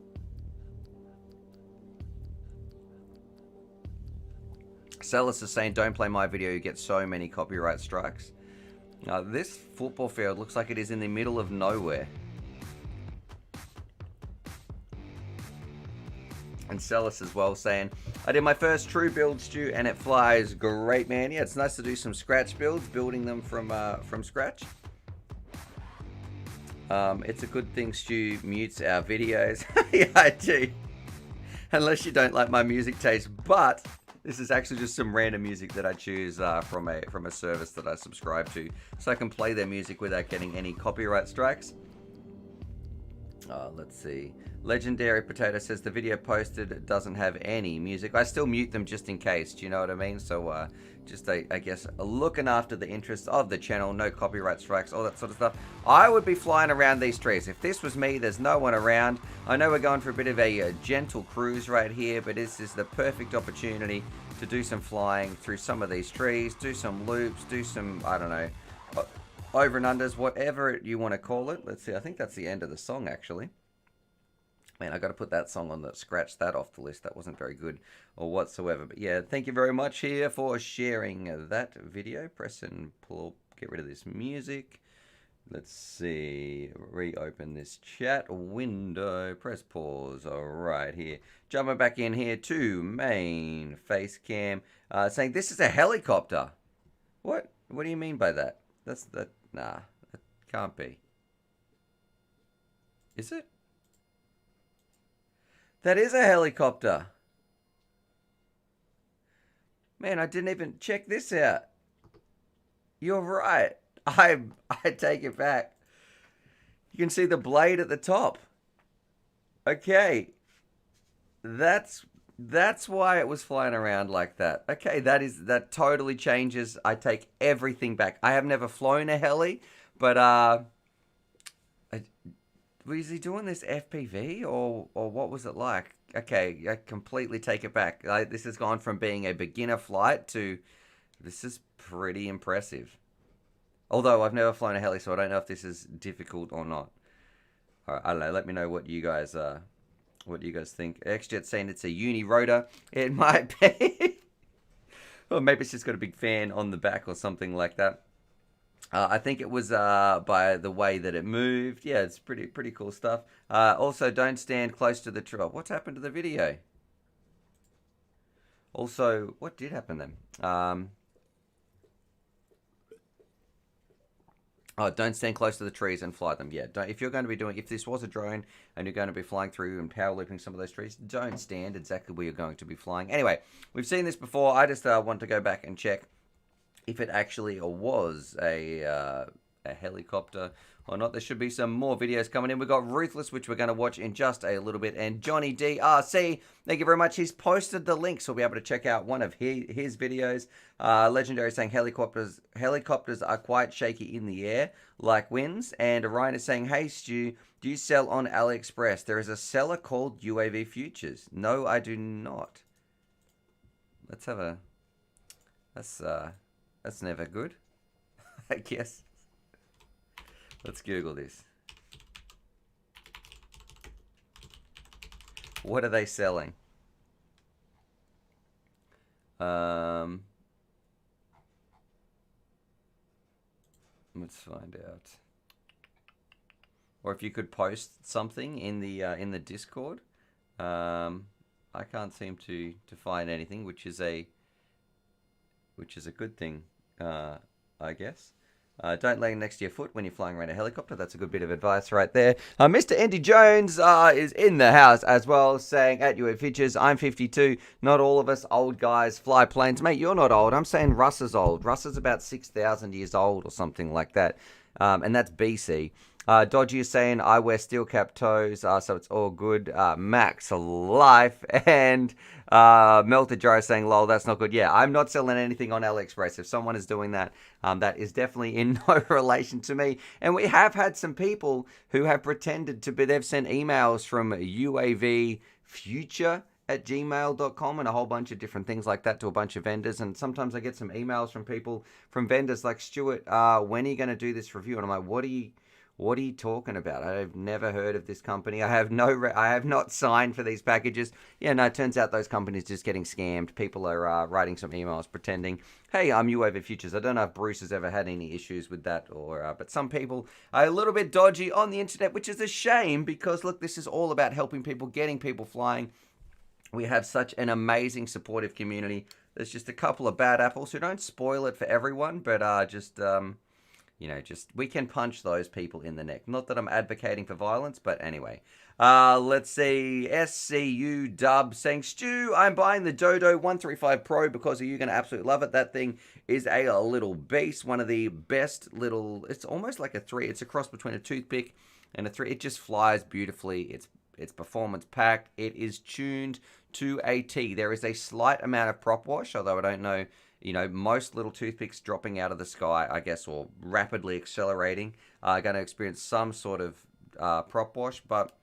Celis is saying, don't play my video, you get so many copyright strikes. Now, this football field looks like it is in the middle of nowhere. And Celis as well saying, I did my first true build, Stu, and it flies great, man. Yeah, it's nice to do some scratch builds, building them from scratch. It's a good thing Stu mutes our videos. Yeah, I do. Unless you don't like my music taste, but this is actually just some random music that I choose from a service that I subscribe to, so I can play their music without getting any copyright strikes. Let's see. Legendary Potato says the video posted doesn't have any music. I still mute them just in case. Do you know what I mean? So just I guess looking after the interests of the channel, no copyright strikes, all that sort of stuff. I would be flying around these trees. If this was me, there's no one around. I know we're going for a bit of a gentle cruise right here, but this is the perfect opportunity to do some flying through some of these trees, do some loops, do some, I don't know, over and unders, whatever you want to call it. Let's see, I think that's the end of the song actually. Man, I got to put that song on scratch that off the list. That wasn't very good or whatsoever. But yeah, thank you very much here for sharing that video. Press and pull, get rid of this music. Let's see, reopen this chat window, press pause, all right here. Jumping back in here to main face cam, saying this is a helicopter. What? What do you mean by that? Nah, that can't be. Is it? That is a helicopter. Man, I didn't even check this out. You're right. I take it back. You can see the blade at the top. Okay. That's why it was flying around like that. Okay, that totally changes. I take everything back. I have never flown a heli, but was he doing this FPV or what was it like? Okay, I completely take it back. This has gone from being a beginner flight to this is pretty impressive. Although I've never flown a heli, so I don't know if this is difficult or not. All right, I don't know. Let me know what you guys think. XJet's saying it's a uni rotor. It might be. Or maybe it's just got a big fan on the back or something like that. I think it was by the way that it moved. Yeah, it's pretty cool stuff. Also, don't stand close to the tree. What's happened to the video? Also, what did happen then? Oh, don't stand close to the trees and fly them. Yeah, don't. If you're going to be doing, if this was a drone and you're going to be flying through and power looping some of those trees, don't stand exactly where you're going to be flying. Anyway, we've seen this before. I just want to go back and check if it actually was a helicopter or not. There should be some more videos coming in. We've got Ruthless, which we're going to watch in just a little bit, and Johnny DRC, thank you very much. He's posted the link, so we'll be able to check out one of his videos. Legendary saying helicopters are quite shaky in the air, like winds. And Ryan is saying, hey Stu, do you sell on AliExpress? There is a seller called UAV Futures. No, I do not. Let's have a... That's never good, I guess. Let's Google this. What are they selling? Let's find out. Or if you could post something in the Discord. I can't seem to find anything, which is a good thing, I guess. Don't lay next to your foot when you're flying around a helicopter. That's a good bit of advice right there. Mr. Andy Jones is in the house as well, saying, at UAV Futures, I'm 52. Not all of us old guys fly planes. Mate, you're not old. I'm saying Russ is old. Russ is about 6,000 years old or something like that. And that's BC. Dodgy is saying, I wear steel cap toes, so it's all good. Max Life. And Melted Jar is saying, lol, that's not good. Yeah, I'm not selling anything on AliExpress. If someone is doing that, that is definitely in no relation to me. And we have had some people who have pretended to be, they've sent emails from UAV Future at gmail.com and a whole bunch of different things like that to a bunch of vendors. And sometimes I get some emails from people, from vendors like, Stuart, when are you going to do this review? And I'm like, what are you talking about? I've never heard of this company. I have not signed for these packages. Yeah, no, it turns out those companies just getting scammed. People are writing some emails pretending, hey, I'm UAV Futures. I don't know if Bruce has ever had any issues with that, or but some people are a little bit dodgy on the internet, which is a shame because, look, this is all about helping people, getting people flying. We have such an amazing, supportive community. There's just a couple of bad apples who don't spoil it for everyone, but we can punch those people in the neck. Not that I'm advocating for violence, but anyway. Let's see. SCU Dub saying, Stu, I'm buying the Dodo 135 Pro because you're going to absolutely love it. That thing is a little beast. One of the best little... It's almost like a 3. It's a cross between a toothpick and a 3. It just flies beautifully. It's performance packed. It is tuned to a T. There is a slight amount of prop wash, although I don't know... most little toothpicks dropping out of the sky, I guess, or rapidly accelerating, are going to experience some sort of prop wash, but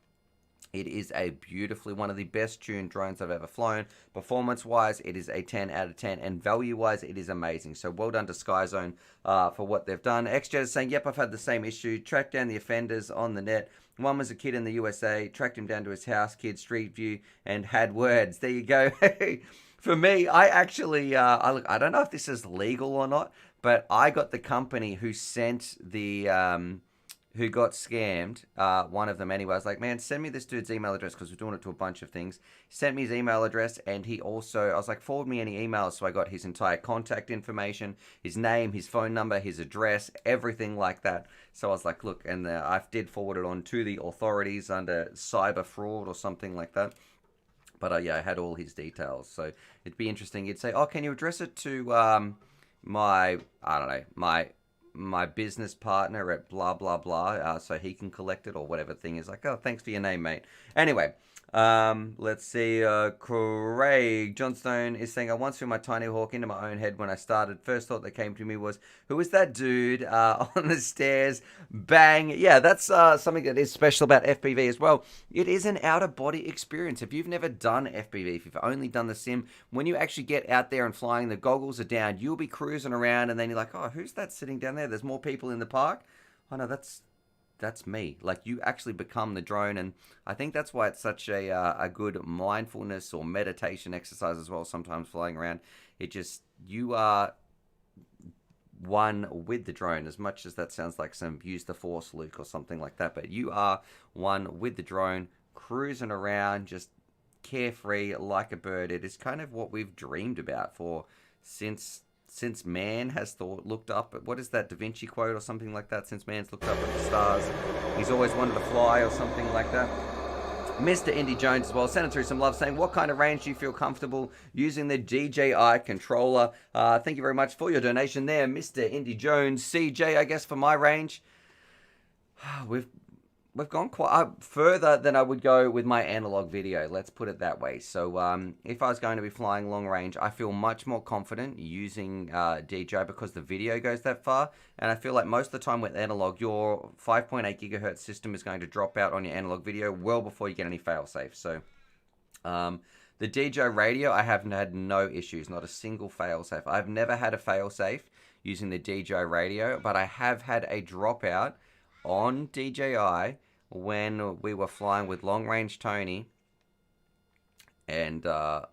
it is a beautifully, one of the best tuned drones I've ever flown. Performance-wise, it is a 10 out of 10, and value-wise, it is amazing. So well done to Skyzone for what they've done. XJet is saying, yep, I've had the same issue. Tracked down the offenders on the net. One was a kid in the USA, tracked him down to his house, kid, Street View, and had words. There you go. For me, I actually, I don't know if this is legal or not, but I got the company who sent the, who got scammed, one of them anyway. I was like, man, send me this dude's email address because we're doing it to a bunch of things. He sent me his email address, and he also, I was like, forward me any emails. So I got his entire contact information, his name, his phone number, his address, everything like that. So I was like, look, and I did forward it on to the authorities under cyber fraud or something like that. But yeah, I had all his details. So it'd be interesting. You'd say, oh, can you address it to my business partner at blah, blah, blah, so he can collect it or whatever thing is. Like, oh, thanks for your name, mate. Anyway, let's see. Craig Johnstone is saying, I once threw my tiny hawk into my own head when I started. First thought that came to me was, who is that dude on the stairs? Bang. Yeah, that's something that is special about FPV as well. It is an out-of-body experience. If you've never done FPV, if you've only done the sim, when you actually get out there and flying, the goggles are down, you'll be cruising around, and then you're like, oh, who's that sitting down there? There's more people in the park. Oh, no, that's me. Like, you actually become the drone, and I think that's why it's such a good mindfulness or meditation exercise as well. Sometimes flying around, you are one with the drone, as much as that sounds like some use the force Luke or something like that, but you are one with the drone, cruising around, just carefree like a bird. It is kind of what we've dreamed about since man has looked up at, what is that Da Vinci quote or something like that? Since man's looked up at the stars, he's always wanted to fly or something like that. Mr. Indy Jones as well, sending through some love, saying, what kind of range do you feel comfortable using the DJI controller? Thank you very much for your donation there, Mr. Indy Jones. CJ, I guess, for my range, we've we've gone quite further than I would go with my analog video. Let's put it that way. So if I was going to be flying long range, I feel much more confident using DJI because the video goes that far. And I feel like most of the time with analog, your 5.8 gigahertz system is going to drop out on your analog video well before you get any fail-safe. So the DJI radio, I have had no issues, not a single fail-safe. I've never had a fail-safe using the DJI radio, but I have had a dropout on DJI when we were flying with Long Range Tony, and I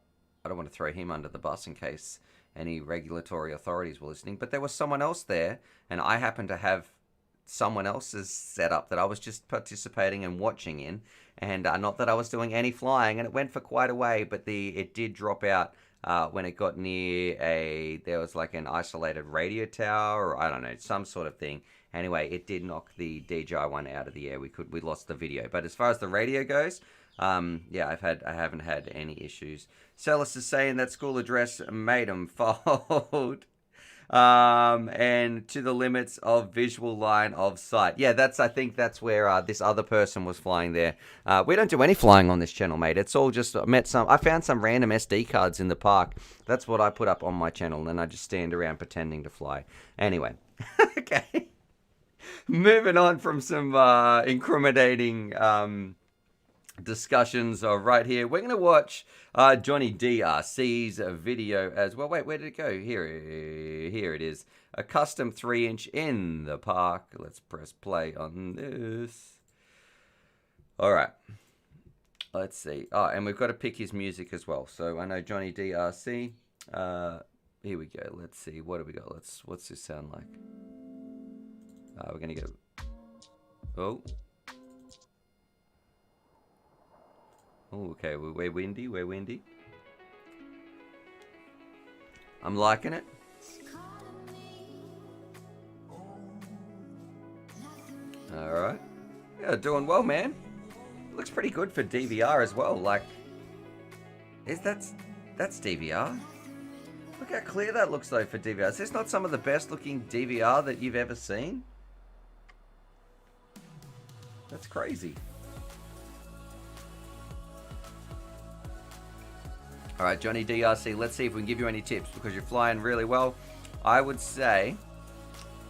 don't want to throw him under the bus in case any regulatory authorities were listening, but there was someone else there, and I happened to have someone else's setup that I was just participating and watching in, and not that I was doing any flying, and it went for quite a way, but it did drop out when it got near there was like an isolated radio tower, or I don't know, some sort of thing. Anyway, it did knock the DJI one out of the air. We lost the video. But as far as the radio goes, yeah, I haven't had any issues. Celis is saying that school address made him fold. And to the limits of visual line of sight. Yeah, I think that's where this other person was flying there. We don't do any flying on this channel, mate. It's all just I found some random SD cards in the park. That's what I put up on my channel, and I just stand around pretending to fly. Anyway, okay. Moving on from some incriminating discussions right here. We're going to watch Johnny DRC's video as well. Wait, where did it go? Here it is. A custom 3-inch in the park. Let's press play on this. All right. Let's see. Oh, and we've got to pick his music as well. So I know Johnny DRC. Here we go. Let's see. What do we got? What's this sound like? We're going to go... Oh. Oh, okay. We're windy. I'm liking it. Alright. Yeah, doing well, man. Looks pretty good for DVR as well. Like, that's DVR? Look how clear that looks though for DVR. Is this not some of the best looking DVR that you've ever seen? That's crazy. All right, Johnny DRC, let's see if we can give you any tips because you're flying really well. I would say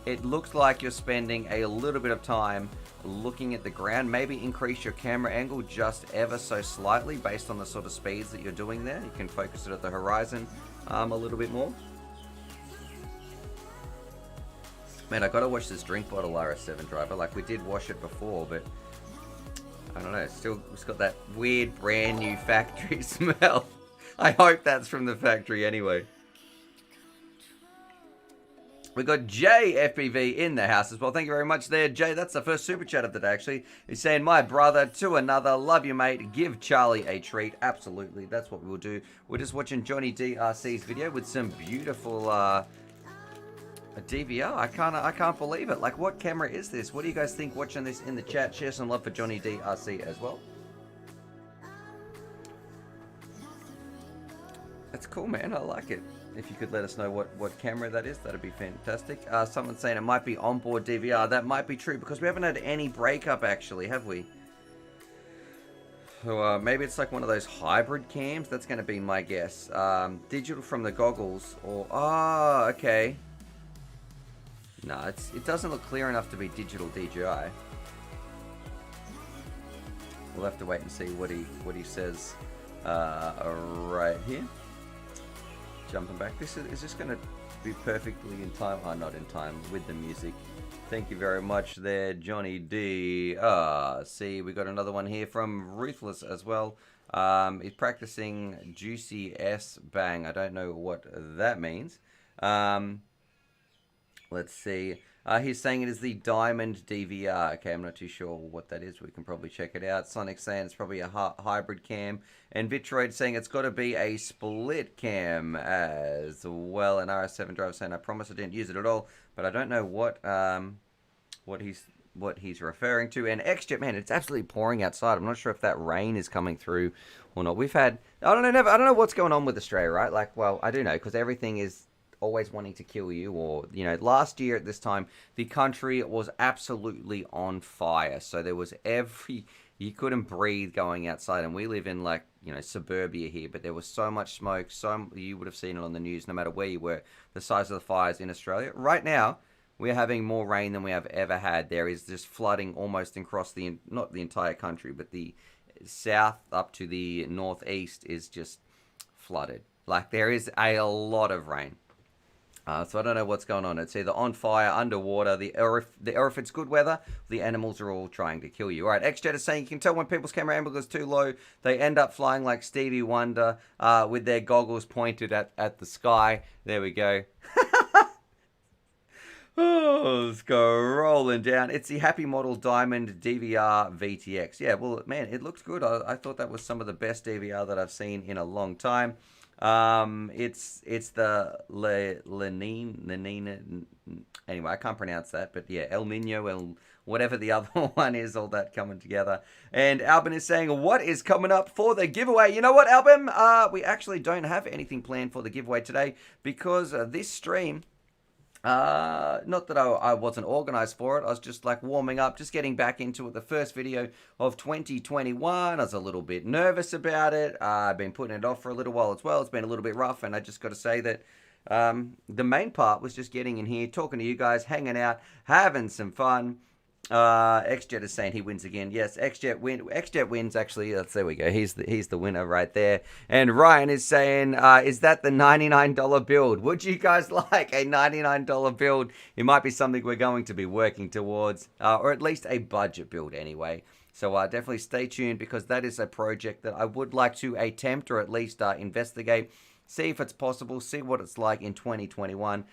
it looks like you're spending a little bit of time looking at the ground. Maybe increase your camera angle just ever so slightly based on the sort of speeds that you're doing there. You can focus it at the horizon a little bit more. Man, I gotta wash this drink bottle, RS7 driver. Like, we did wash it before, but I don't know. It's got that weird brand new factory smell. I hope that's from the factory anyway. We got Jay FPV in the house as well. Thank you very much there, Jay. That's the first super chat of the day, actually. He's saying, my brother to another. Love you, mate. Give Charlie a treat. Absolutely. That's what we'll do. We're just watching Johnny DRC's video with some beautiful a DVR. I can't believe it. Like, what camera is this? What do you guys think watching this in the chat? Share some love for Johnny DRC as well. That's cool, man. I like it. If you could let us know what camera that is, that'd be fantastic. Someone's saying it might be onboard DVR. That might be true because we haven't had any breakup actually, have we? So maybe it's like one of those hybrid cams. That's going to be my guess. Digital from the goggles or... Oh, okay. No, it doesn't look clear enough to be digital DJI. We'll have to wait and see what he says right here. Jumping back. Is this going to be perfectly in time? Oh, not in time with the music. Thank you very much there, Johnny D. See, we got another one here from Ruthless as well. He's practicing Juicy S Bang. I don't know what that means. Let's see. He's saying it is the Diamond DVR. Okay, I'm not too sure what that is. We can probably check it out. Sonic's saying it's probably a hybrid cam. And Vitroid saying it's got to be a split cam as well. And RS7 Driver saying, I promise I didn't use it at all. But I don't know what he's referring to. And XJet, man, it's absolutely pouring outside. I'm not sure if that rain is coming through or not. We've had... I don't know what's going on with Australia, right? Like, well, I do know because everything is always wanting to kill you, or, you know, last year at this time, the country was absolutely on fire. So there was you couldn't breathe going outside, and we live in, like, you know, suburbia here, but there was so much smoke, you would have seen it on the news no matter where you were, the size of the fires in Australia. Right now, we're having more rain than we have ever had. There is just flooding almost across not the entire country, but the south up to the northeast is just flooded. Like, there is a lot of rain. So I don't know what's going on. It's either on fire, underwater, or if it's good weather, the animals are all trying to kill you. All right, XJet is saying you can tell when people's camera angle is too low, they end up flying like Stevie Wonder with their goggles pointed at the sky. There we go. Oh, let's go rolling down. It's the Happy Model Diamond DVR VTX. Yeah, well, man, it looks good. I thought that was some of the best DVR that I've seen in a long time. It's the Lenina. Anyway, I can't pronounce that, but yeah, El Nino, whatever the other one is, all that coming together. And Albin is saying, what is coming up for the giveaway? You know what, Albin? We actually don't have anything planned for the giveaway today because this stream. Not that I wasn't organized for it. I was just like warming up, just getting back into it. The first video of 2021. I was a little bit nervous about it. I've been putting it off for a little while as well. It's been a little bit rough, and I just got to say that the main part was just getting in here, talking to you guys, hanging out, having some fun. XJet is saying he wins again. Yes, XJet wins actually. There we go. He's the winner right there. And Ryan is saying, is that the $99 build? Would you guys like a $99 build? It might be something we're going to be working towards, or at least a budget build anyway. So definitely stay tuned, because that is a project that I would like to attempt, or at least investigate, see if it's possible, see what it's like in 2021.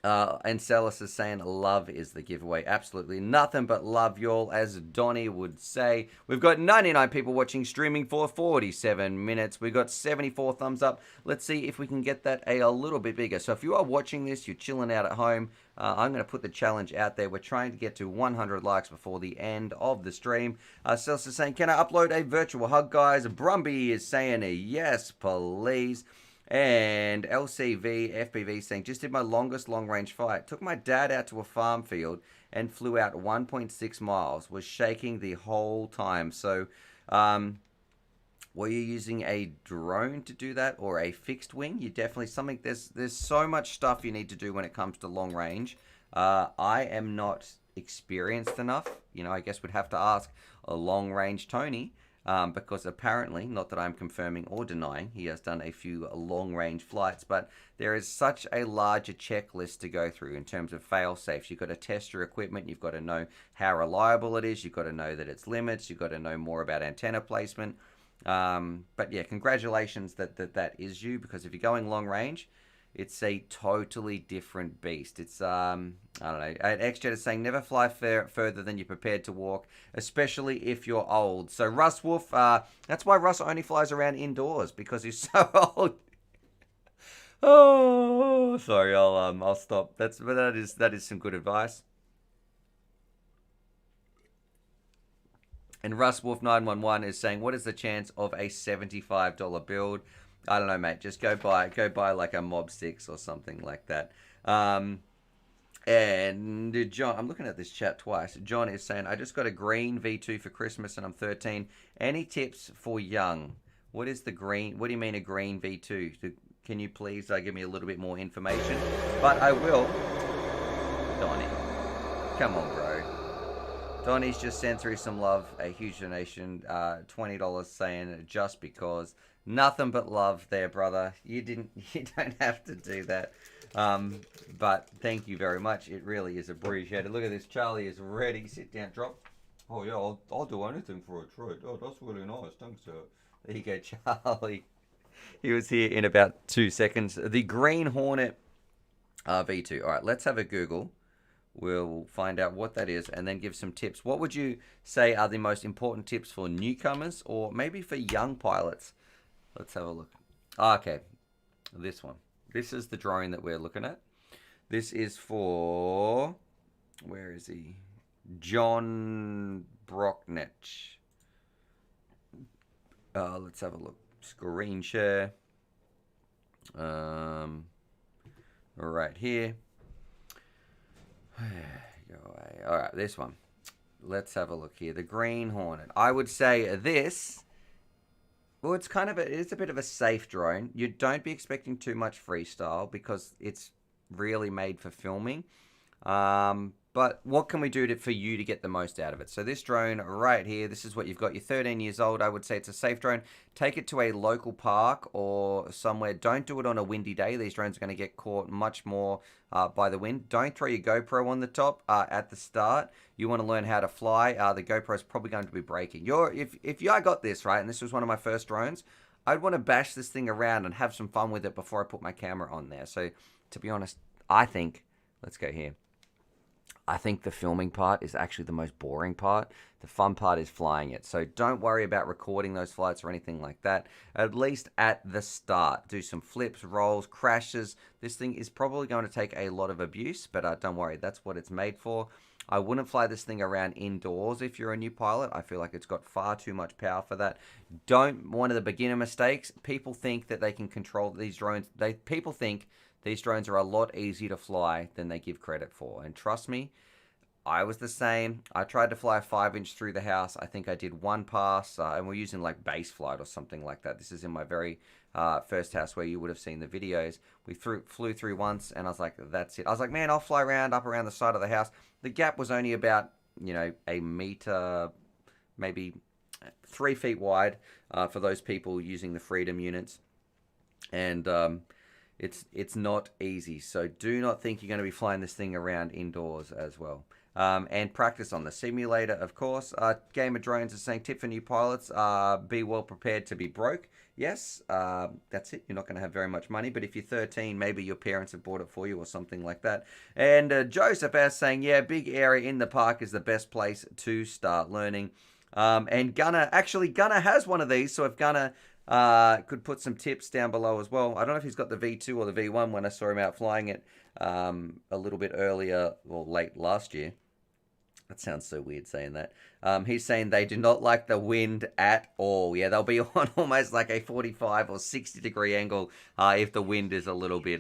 And Celis is saying love is the giveaway. Absolutely nothing but love, y'all, as Donnie would say. We've got 99 people watching streaming for 47 minutes. We've got 74 thumbs up. Let's see if we can get that a little bit bigger. So if you are watching this, you're chilling out at home, I'm going to put the challenge out there. We're trying to get to 100 likes before the end of the stream. Celis is saying, can I upload a virtual hug, guys? Brumby is saying yes, please. And LCV FPV saying, just did my longest long-range flight. Took my dad out to a farm field and flew out 1.6 miles. Was shaking the whole time. So, were you using a drone to do that, or a fixed wing? You definitely there's so much stuff you need to do when it comes to long range. I am not experienced enough. You know, I guess we'd have to ask a long range Tony. Because apparently, not that I'm confirming or denying, he has done a few long-range flights, but there is such a larger checklist to go through in terms of fail-safes. You've got to test your equipment, you've got to know how reliable it is, you've got to know that it's limits, you've got to know more about antenna placement. But yeah, congratulations that is you, because if you're going long-range, it's a totally different beast. It's, I don't know. XJet is saying, never fly further than you're prepared to walk, especially if you're old. So Russ Wolf, that's why Russ only flies around indoors, because he's so old. Oh, sorry, I'll stop. That is some good advice. And Russ Wolf 911 is saying, what is the chance of a $75 build? I don't know, mate. Just go buy like a Mob 6 or something like that. And John, I'm looking at this chat twice. John is saying, I just got a green V2 for Christmas and I'm 13. Any tips for young? What is the green? What do you mean a green V2? Can you please give me a little bit more information? But I will. Donnie, come on, bro. Donnie's just sent through some love, a huge donation, $20, saying just because. Nothing but love there, brother. You don't have to do that. But thank you very much. It really is appreciated. Look at this. Charlie is ready. Sit down, drop. Oh yeah, I'll do anything for a treat. Oh, that's really nice. Thanks, sir. There you go, Charlie. He was here in about 2 seconds. The Green Hornet V2. All right, let's have a Google. We'll find out what that is and then give some tips. What would you say are the most important tips for newcomers, or maybe for young pilots? Let's have a look. Okay, this one. This is the drone that we're looking at. This is for, where is he? John Brocknetch. Let's have a look. Screen share. right here. Go away. All right, this one. Let's have a look here. The Green Hornet. I would say this. Well, it's kind of it's a bit of a safe drone. You don't be expecting too much freestyle because it's really made for filming. But what can we do for you to get the most out of it? So this drone right here, this is what you've got. You're 13 years old. I would say it's a safe drone. Take it to a local park or somewhere. Don't do it on a windy day. These drones are going to get caught much more by the wind. Don't throw your GoPro on the top at the start. You want to learn how to fly. The GoPro is probably going to be breaking. If I got this, right, and this was one of my first drones, I'd want to bash this thing around and have some fun with it before I put my camera on there. So to be honest, I think, let's go here. I think the filming part is actually the most boring part. The fun part is flying it. So don't worry about recording those flights or anything like that. At least at the start. Do some flips, rolls, crashes. This thing is probably going to take a lot of abuse, but don't worry. That's what it's made for. I wouldn't fly this thing around indoors if you're a new pilot. I feel like it's got far too much power for that. One of the beginner mistakes, people think that they can control these drones. People think these drones are a lot easier to fly than they give credit for. And trust me, I was the same. I tried to fly a 5-inch through the house. I think I did one pass, and we're using like base flight or something like that. This is in my very first house where you would have seen the videos. We flew through once, and I was like, that's it. I was like, man, I'll fly up around the side of the house. The gap was only about, a meter, maybe 3 feet wide for those people using the Freedom units. And it's not easy. So do not think you're going to be flying this thing around indoors as well. And practice on the simulator, of course. Game of Drones is saying, tip for new pilots, be well prepared to be broke. Yes, that's it. You're not going to have very much money, but if you're 13, maybe your parents have bought it for you or something like that. And Joseph S saying, yeah, big area in the park is the best place to start learning. And Gunner has one of these, so if Gunner could put some tips down below as well. I don't know if he's got the V2 or the V1 when I saw him out flying it a little bit earlier or late last year. That sounds so weird saying that. He's saying they do not like the wind at all. Yeah, they'll be on almost like a 45 or 60 degree angle if the wind is a little bit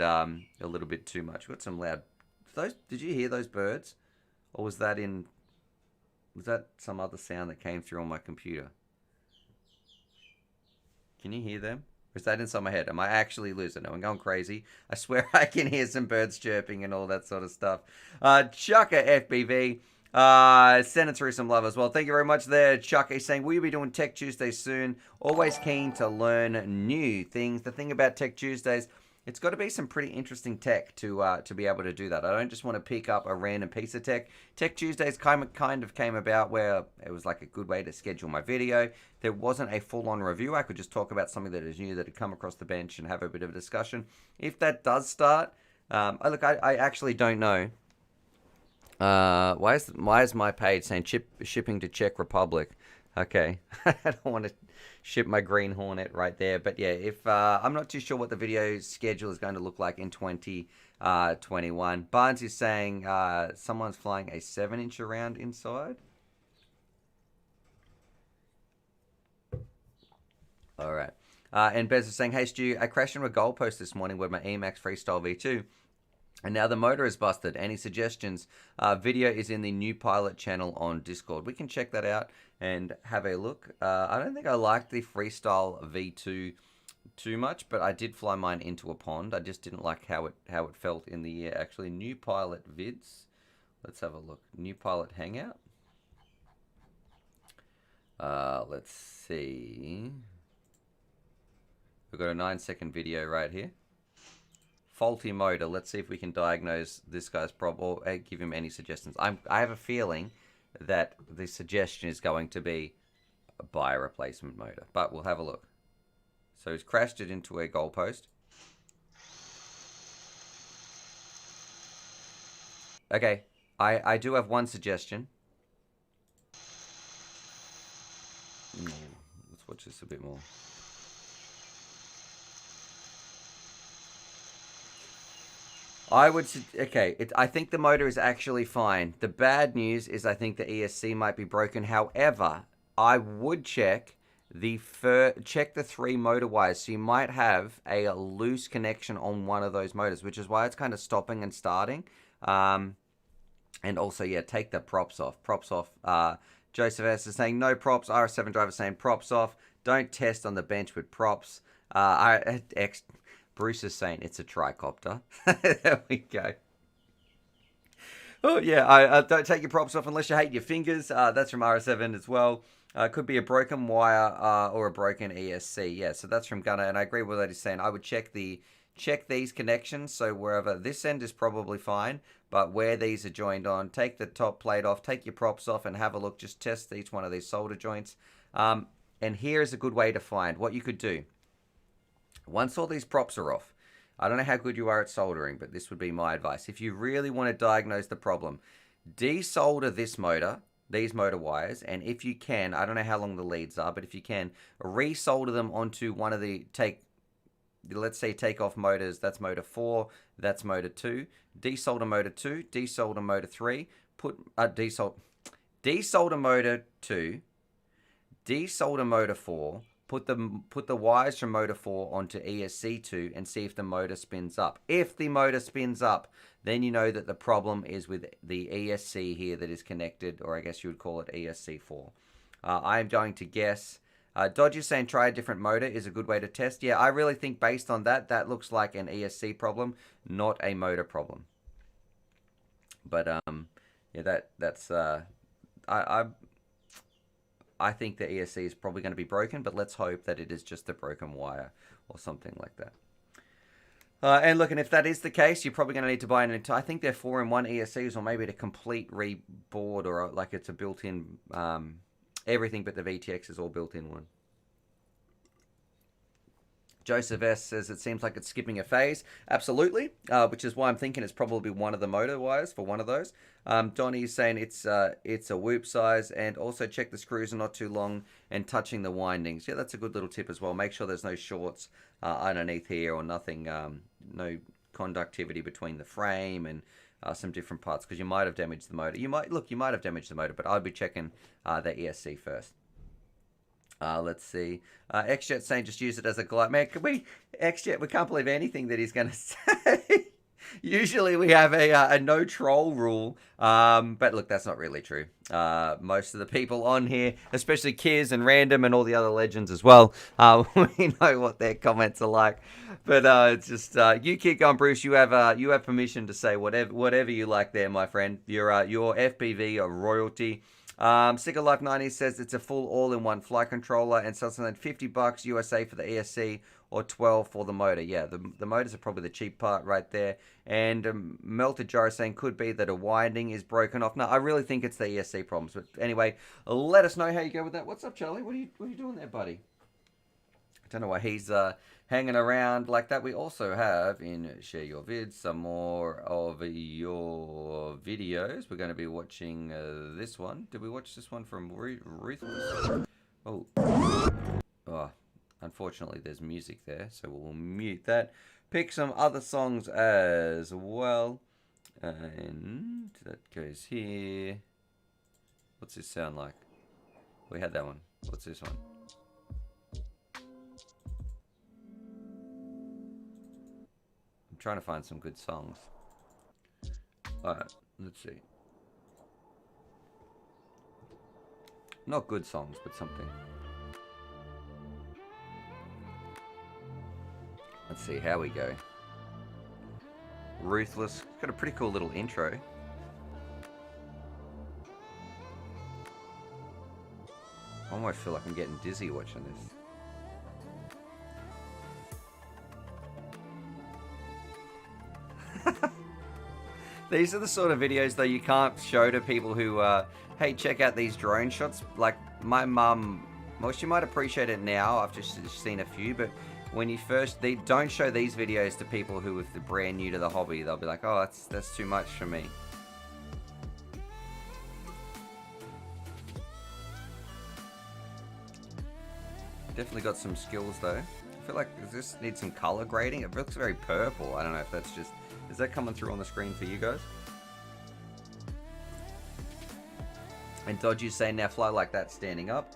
too much. We've got some loud. Did you hear those birds, or was that some other sound that came through on my computer? Can you hear them? Or is that inside my head? Am I actually losing it? I'm going crazy. I swear I can hear some birds chirping and all that sort of stuff. Chucker FPV. Sending through some love as well. Thank you very much there, Chuck. He's saying, will you be doing Tech Tuesdays soon? Always keen to learn new things. The thing about Tech Tuesdays, it's got to be some pretty interesting tech to be able to do that. I don't just want to pick up a random piece of tech. Tech Tuesdays kind of came about where it was like a good way to schedule my video. There wasn't a full-on review. I could just talk about something that is new that had come across the bench and have a bit of a discussion. If that does start, I actually don't know. Why is my page saying shipping to Czech Republic? Okay, I don't want to ship my Green Hornet right there, but yeah, if I'm not too sure what the video schedule is going to look like in 2021. Barnes is saying someone's flying a 7-inch around inside. All right, and Bez is saying, hey Stu, I crashed into a goalpost this morning with my Emax Freestyle V2. And now the motor is busted. Any suggestions? Video is in the new pilot channel on Discord. We can check that out and have a look. I don't think I liked the Freestyle V2 too much, but I did fly mine into a pond. I just didn't like how it felt in the air. Actually, new pilot vids. Let's have a look. New pilot hangout. Let's see. We've got a 9-second video right here. Faulty motor. Let's see if we can diagnose this guy's problem or give him any suggestions. I have a feeling that the suggestion is going to be buy a replacement motor, but we'll have a look. So he's crashed it into a goalpost. Okay, I do have one suggestion. Let's watch this a bit more. I think the motor is actually fine. The bad news is I think the ESC might be broken. However, I would check check the 3 motor wires. So you might have a loose connection on one of those motors, which is why it's kind of stopping and starting. And also, yeah, take the props off. Props off. Joseph S is saying no props. RS7 driver saying props off. Don't test on the bench with props. Bruce is saying it's a tricopter. There we go. Oh, yeah, I don't take your props off unless you hate your fingers. That's from RS7 as well. Could be a broken wire or a broken ESC. Yeah, so that's from Gunner, and I agree with what he's saying. I would check these connections, so wherever this end is probably fine, but where these are joined on, take the top plate off, take your props off, and have a look. Just test each one of these solder joints. And here's a good way to find what you could do. Once all these props are off, I don't know how good you are at soldering, but this would be my advice. If you really want to diagnose the problem, desolder this motor, these motor wires, and if you can, I don't know how long the leads are, but if you can, resolder them onto one of the, let's say take off motors, that's motor 4, that's motor 2, desolder motor 2, desolder motor 3, desolder motor 2, desolder motor 4, put the wires from motor 4 onto ESC2 and see if the motor spins up. If the motor spins up, then you know that the problem is with the ESC here that is connected, or I guess you would call it ESC4. I'm going to guess, Dodger's saying try a different motor is a good way to test. Yeah, I really think based on that, that looks like an ESC problem, not a motor problem. But yeah, that's I think the ESC is probably going to be broken, but let's hope that it is just a broken wire or something like that. And look, and if that is the case, you're probably going to need to buy an entire, I think they're 4-in-1 ESCs, or maybe a complete reboard, or like it's a built-in, everything but the VTX is all built in one. Joseph S says it seems like it's skipping a phase. Absolutely, which is why I'm thinking it's probably one of the motor wires for one of those. Donnie is saying it's a whoop size, and also check the screws are not too long and touching the windings. Yeah, that's a good little tip as well. Make sure there's no shorts underneath here or nothing, no conductivity between the frame and some different parts, because you might have damaged the motor. You might have damaged the motor, but I'd be checking the ESC first. Let's see. XJet saying just use it as a glide. Man, XJet, we can't believe anything that he's going to say. Usually we have a no troll rule, but look, that's not really true. Most of the people on here, especially Kiz and Random and all the other legends as well, we know what their comments are like. But it's just you keep going, Bruce. You have permission to say whatever you like there, my friend. Your FPV or royalty. Sicker Life 90 says it's a full all-in-one flight controller and sells something $50 USA for the ESC or $12 for the motor. Yeah, the motors are probably the cheap part right there. And Melted Jar saying could be that a winding is broken off. No, I really think it's the ESC problems. But anyway, let us know how you go with that. What's up, Charlie? What are you doing there, buddy? I don't know why he's hanging around like that. We also have in Share Your Vids some more of your videos. We're going to be watching this one. Did we watch this one from Ruthless? Oh, unfortunately there's music there, so we'll mute that. Pick some other songs as well. And that goes here. What's this sound like? We had that one. What's this one? Trying to find some good songs. Alright, let's see. Not good songs, but something. Let's see how we go. Ruthless. Got a pretty cool little intro. I almost feel like I'm getting dizzy watching this. These are the sort of videos, though, you can't show to people who, hey, check out these drone shots. Like, my mum, well, she might appreciate it now. I've just seen a few, but when you they don't show these videos to people who are brand new to the hobby. They'll be like, oh, that's too much for me. Definitely got some skills, though. I feel like, does this need some color grading? It looks very purple. I don't know if that's just... Is that coming through on the screen for you guys? And Dodgy's saying now fly like that standing up.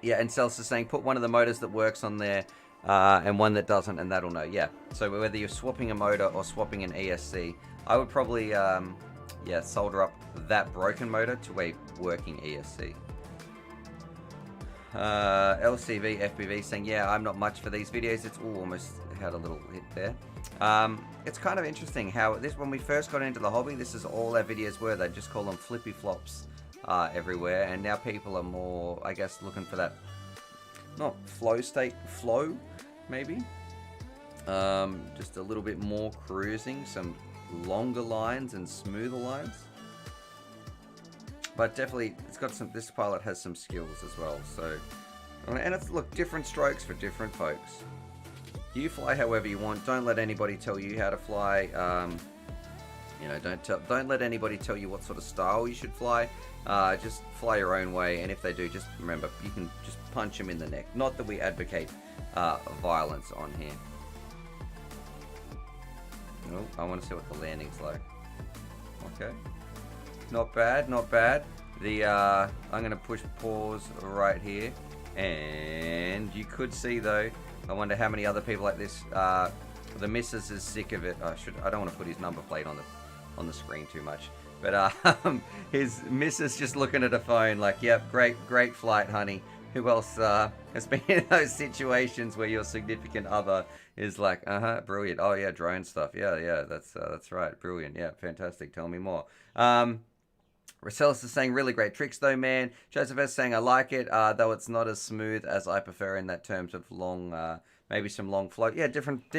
Yeah, and Celsius is saying put one of the motors that works on there and one that doesn't, and that'll know. Yeah, so whether you're swapping a motor or swapping an ESC, I would probably solder up that broken motor to a working ESC. LCV FPV saying, yeah, I'm not much for these videos. It's almost had a little hit there. It's kind of interesting how when we first got into the hobby, this is all our videos were. They just call them flippy flops everywhere, and now people are more, I guess, looking for that, not flow maybe, just a little bit more cruising, some longer lines and smoother lines. But definitely, it's got some. This pilot has some skills as well. So, and it's look, different strokes for different folks. You fly however you want. Don't let anybody tell you how to fly. Don't let anybody tell you what sort of style you should fly. Just fly your own way. And if they do, just remember you can just punch them in the neck. Not that we advocate violence on here. Oh, I want to see what the landing's like. Okay. Not bad, not bad. I'm going to push pause right here. And you could see, though, I wonder how many other people like this. The missus is sick of it. I don't want to put his number plate on the screen too much. But his missus just looking at a phone like, yep, great flight, honey. Who else has been in those situations where your significant other is like, brilliant. Oh, yeah, drone stuff. Yeah, that's right. Brilliant. Yeah, fantastic. Tell me more. Rosellis is saying, really great tricks though, man. Joseph S saying, I like it, though it's not as smooth as I prefer in that terms of long, maybe some long float. Yeah, different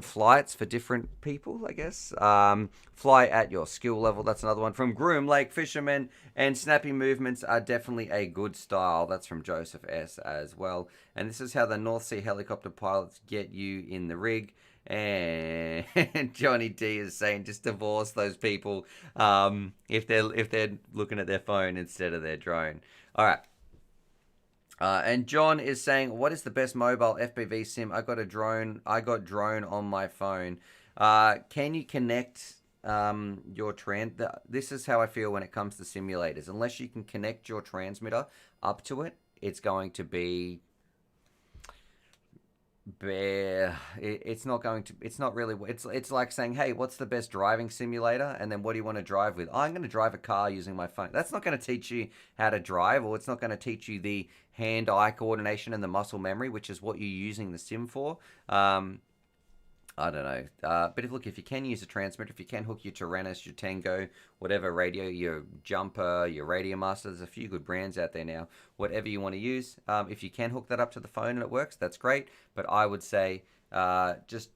flights for different people, I guess. Fly at your skill level. That's another one from Groom Lake Fisherman. And snappy movements are definitely a good style. That's from Joseph S as well. And this is how the North Sea helicopter pilots get you in the rig. And Johnny D is saying just divorce those people if they're looking at their phone instead of their drone. All right. And John is saying, what is the best mobile FPV sim? I got drone on my phone. Can you connect your this is how I feel when it comes to simulators. Unless you can connect your transmitter up to it, it's going to be bare. It's not really. It's like saying, hey, what's the best driving simulator? And then what do you want to drive with? I'm going to drive a car using my phone. That's not going to teach you how to drive, or it's not going to teach you the hand-eye coordination and the muscle memory, which is what you're using the sim for. I don't know. But if you can use a transmitter, if you can hook your Tyrannus, your Tango, whatever radio, your Jumper, your Radio Master, there's a few good brands out there now. Whatever you want to use, if you can hook that up to the phone and it works, that's great. But I would say just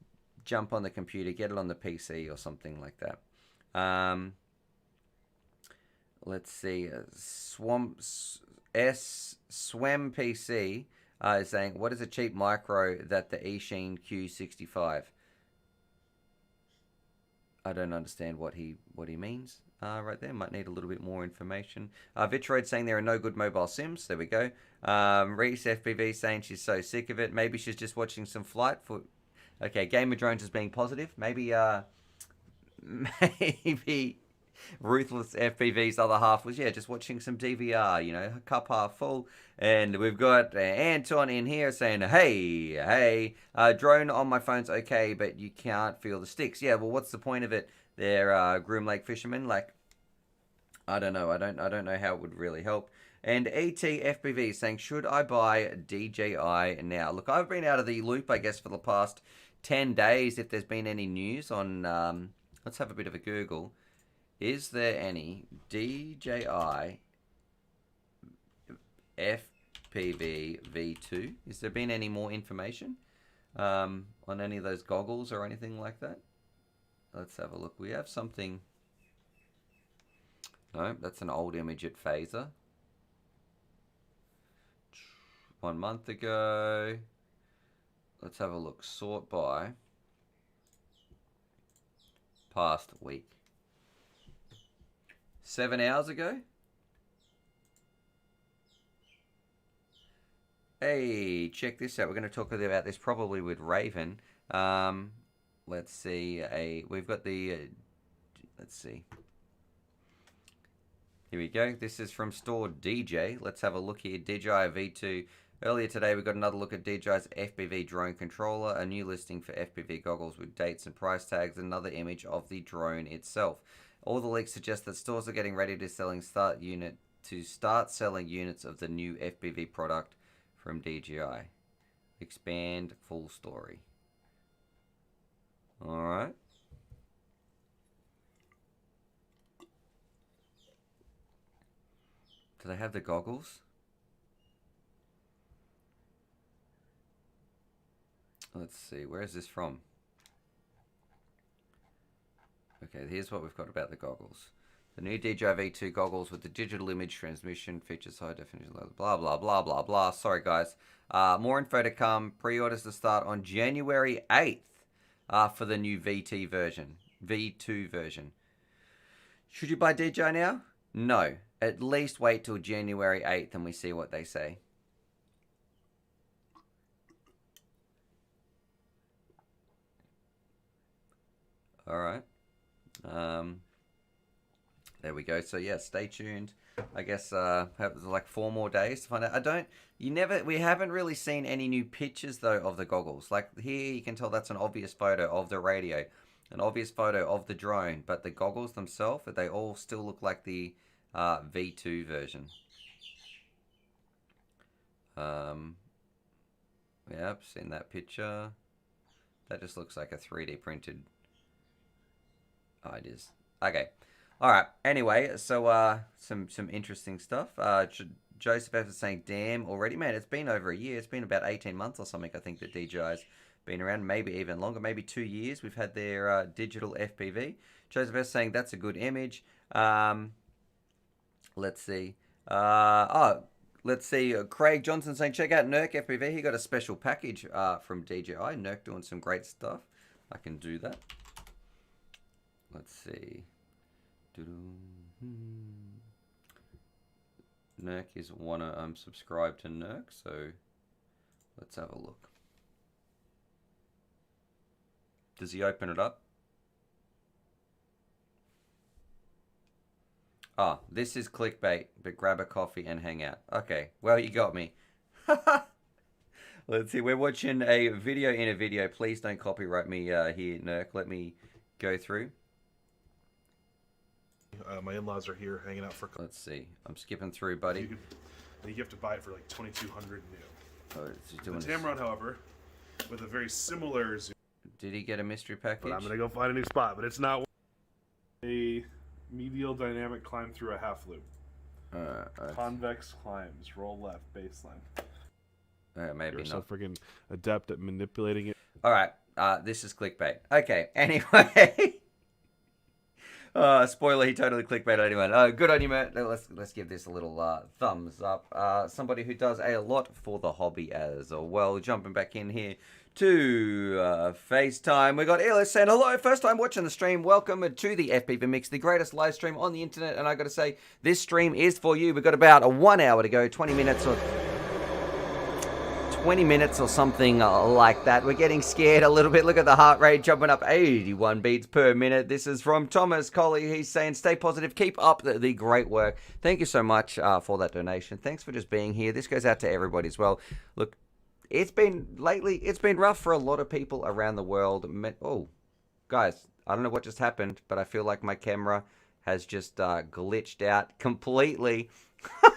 jump on the computer, get it on the PC or something like that. Let's see. Swam PC is saying, what is a cheap micro that the eSheen Q65? I don't understand what he means right there. Might need a little bit more information. Vitroid saying there are no good mobile sims. There we go. Reese FPV saying she's so sick of it. Maybe she's just watching some flight for. Okay, Gamer Drones is being positive. Maybe Ruthless FPV's other half was just watching some DVR. Cup half full. And we've got Anton in here saying, hey, drone on my phone's okay, but you can't feel the sticks. Yeah, well, what's the point of it there, Groom Lake Fisherman? Like, I don't know. I don't know how it would really help. And ET-FPV saying, should I buy DJI now? Look, I've been out of the loop, I guess, for the past 10 days. If there's been any news on, let's have a bit of a Google. Is there any DJI FPV V2? Has there been any more information on any of those goggles or anything like that? Let's have a look. We have something. No, that's an old image at Phaser. 1 month ago. Let's have a look. Sort by past week. 7 hours ago. Hey, check this out. We're going to talk about this probably with Raven. Let's see. We've got the. Let's see. Here we go. This is from store DJ. Let's have a look here. DJI V2. Earlier today, we got another look at DJI's FPV drone controller, a new listing for FPV goggles with dates and price tags, another image of the drone itself. All the leaks suggest that stores are getting ready to start selling units of the new FPV product from DJI. Expand full story. All right. Do they have the goggles? Let's see, where is this from? Okay, here's what we've got about the goggles. The new DJI V2 goggles with the digital image transmission features high definition, blah, blah, blah, blah, blah. Sorry, guys. More info to come. Pre-orders to start on January 8th for the new V2 version. Should you buy DJI now? No. At least wait till January 8th and we see what they say. All right. There we go. So yeah, stay tuned. I guess have like 4 more days to find out. We haven't really seen any new pictures though of the goggles. Like here you can tell that's an obvious photo of the radio, an obvious photo of the drone, but the goggles themselves, they all still look like the V2 version. Yep, seen that picture. That just looks like a 3D printed. Oh, it is. Okay. All right. Anyway, so some interesting stuff. Joseph F is saying, damn, already, man, it's been over a year. It's been about 18 months or something, I think, that DJI's been around. Maybe even longer, maybe 2 years. We've had their digital FPV. Joseph F is saying, that's a good image. Let's see. Let's see. Craig Johnson saying, check out Nerk FPV. He got a special package from DJI. Nerk doing some great stuff. I can do that. Let's see. Nerk is I'm subscribed to Nerk, so let's have a look. Does he open it up? Ah, this is clickbait, but grab a coffee and hang out. Okay, well, you got me. Let's see, we're watching a video in a video. Please don't copyright me here, Nerk. Let me go through. My in-laws are here hanging out for. Let's see. I'm skipping through, buddy. You have to buy it for like $2,200 new. Oh, the Tamron, however, with a very similar zoom. Did he get a mystery package? But I'm gonna go find a new spot, but it's not a medial dynamic climb through a half loop. Convex climbs, roll left, baseline. Maybe You're not. so freaking adept at manipulating it. All right. This is clickbait. Okay. Anyway. Spoiler, he totally clickbaited anyone. Good on you, Matt. Let's give this a little thumbs up. Somebody who does a lot for the hobby as well. Jumping back in here to FaceTime. We got Elis saying, hello, first time watching the stream. Welcome to the FPV Mix, the greatest live stream on the internet. And I got to say, this stream is for you. We've got about 1 hour to go, 20 minutes or something like that. We're getting scared a little bit. Look at the heart rate jumping up 81 beats per minute. This is from Thomas Colley. He's saying, stay positive. Keep up the great work. Thank you so much for that donation. Thanks for just being here. This goes out to everybody as well. Look, it's been rough for a lot of people around the world. Oh, guys, I don't know what just happened, but I feel like my camera has just glitched out completely.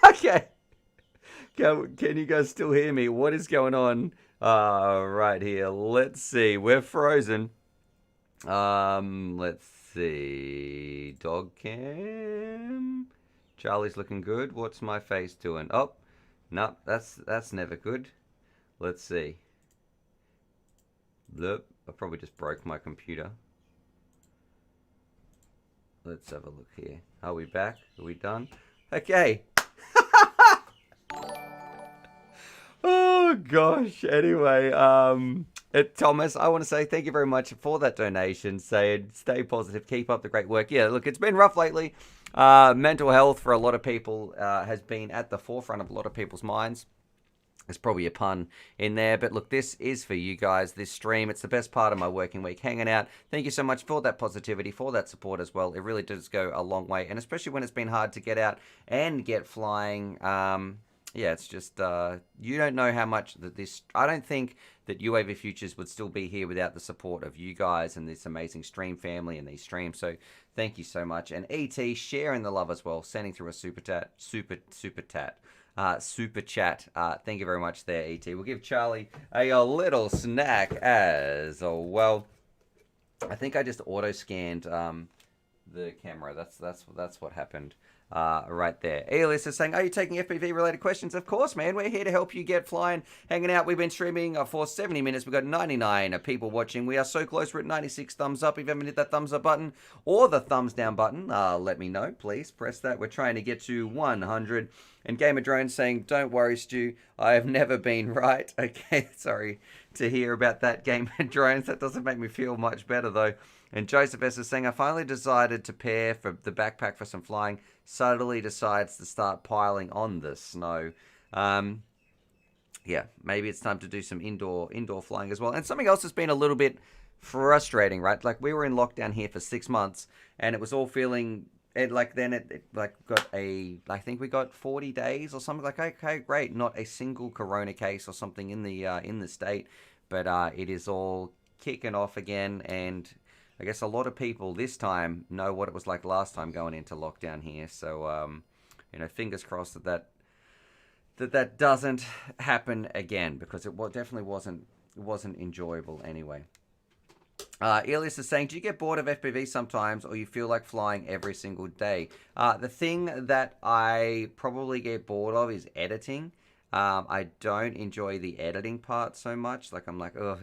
Okay. Can you guys still hear me? What is going on right here? Let's see. We're frozen. Let's see. Dog cam. Charlie's looking good. What's my face doing? Oh, no, that's never good. Let's see. Look, I probably just broke my computer. Let's have a look here. Are we back? Are we done? Okay. Oh gosh. Anyway, Thomas, I want to say thank you very much for that donation. Saying stay positive, keep up the great work. Yeah, look, it's been rough lately. Mental health for a lot of people has been at the forefront of a lot of people's minds. There's probably a pun in there, but look, this is for you guys, this stream. It's the best part of my working week, hanging out. Thank you so much for that positivity, for that support as well. It really does go a long way, and especially when it's been hard to get out and get flying. Yeah, it's just, you don't know how much that this, I don't think that UAV Futures would still be here without the support of you guys and this amazing stream family and these streams. So thank you so much. And ET sharing the love as well, sending through a super chat. Thank you very much there, ET. We'll give Charlie a little snack as well. I think I just auto scanned the camera. That's what happened right there. Elis is saying, are you taking FPV related questions? Of course, man. We're here to help you get flying, hanging out. We've been streaming for 70 minutes. We've got 99 people watching. We are so close. We're at 96 thumbs up. If you haven't hit that thumbs up button or the thumbs down button, let me know. Please press that. We're trying to get to 100. And Gamer Drone saying, don't worry, Stu. I have never been right. Okay, sorry to hear about that, Gamer Drones. That doesn't make me feel much better, though. And Joseph S. is saying, I finally decided to pair for the backpack for some flying. Suddenly decides to start piling on the snow. Yeah, maybe it's time to do some indoor flying as well. And something else that's been a little bit frustrating, right? Like, we were in lockdown here for 6 months, and it was all feeling... It got I think we got 40 days or something. Like, okay, great, not a single corona case or something in the state, but it is all kicking off again. And I guess a lot of people this time know what it was like last time going into lockdown here. So fingers crossed that doesn't happen again, because it definitely wasn't enjoyable anyway. Elias is saying, do you get bored of FPV sometimes, or you feel like flying every single day? The thing that I probably get bored of is editing. I don't enjoy the editing part so much. Like, I'm like, oh,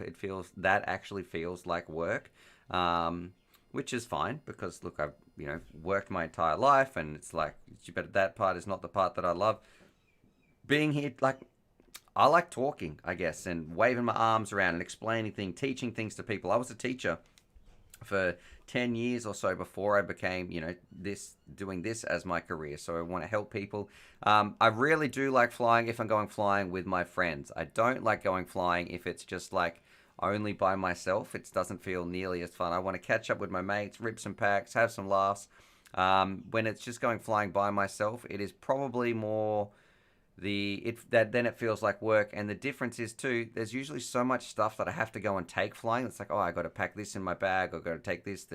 that actually feels like work, which is fine, because look, I've worked my entire life, and it's like, but that part is not the part that I love. Being here, like, I like talking, I guess, and waving my arms around and explaining things, teaching things to people. I was a teacher for 10 years or so before I became, doing this as my career. So I want to help people. I really do like flying if I'm going flying with my friends. I don't like going flying if it's just like only by myself. It doesn't feel nearly as fun. I want to catch up with my mates, rip some packs, have some laughs. When it's just going flying by myself, it is probably more... then it feels like work. And the difference is too, there's usually so much stuff that I have to go and take flying. It's like, oh, I got to pack this in my bag, I've got to take this,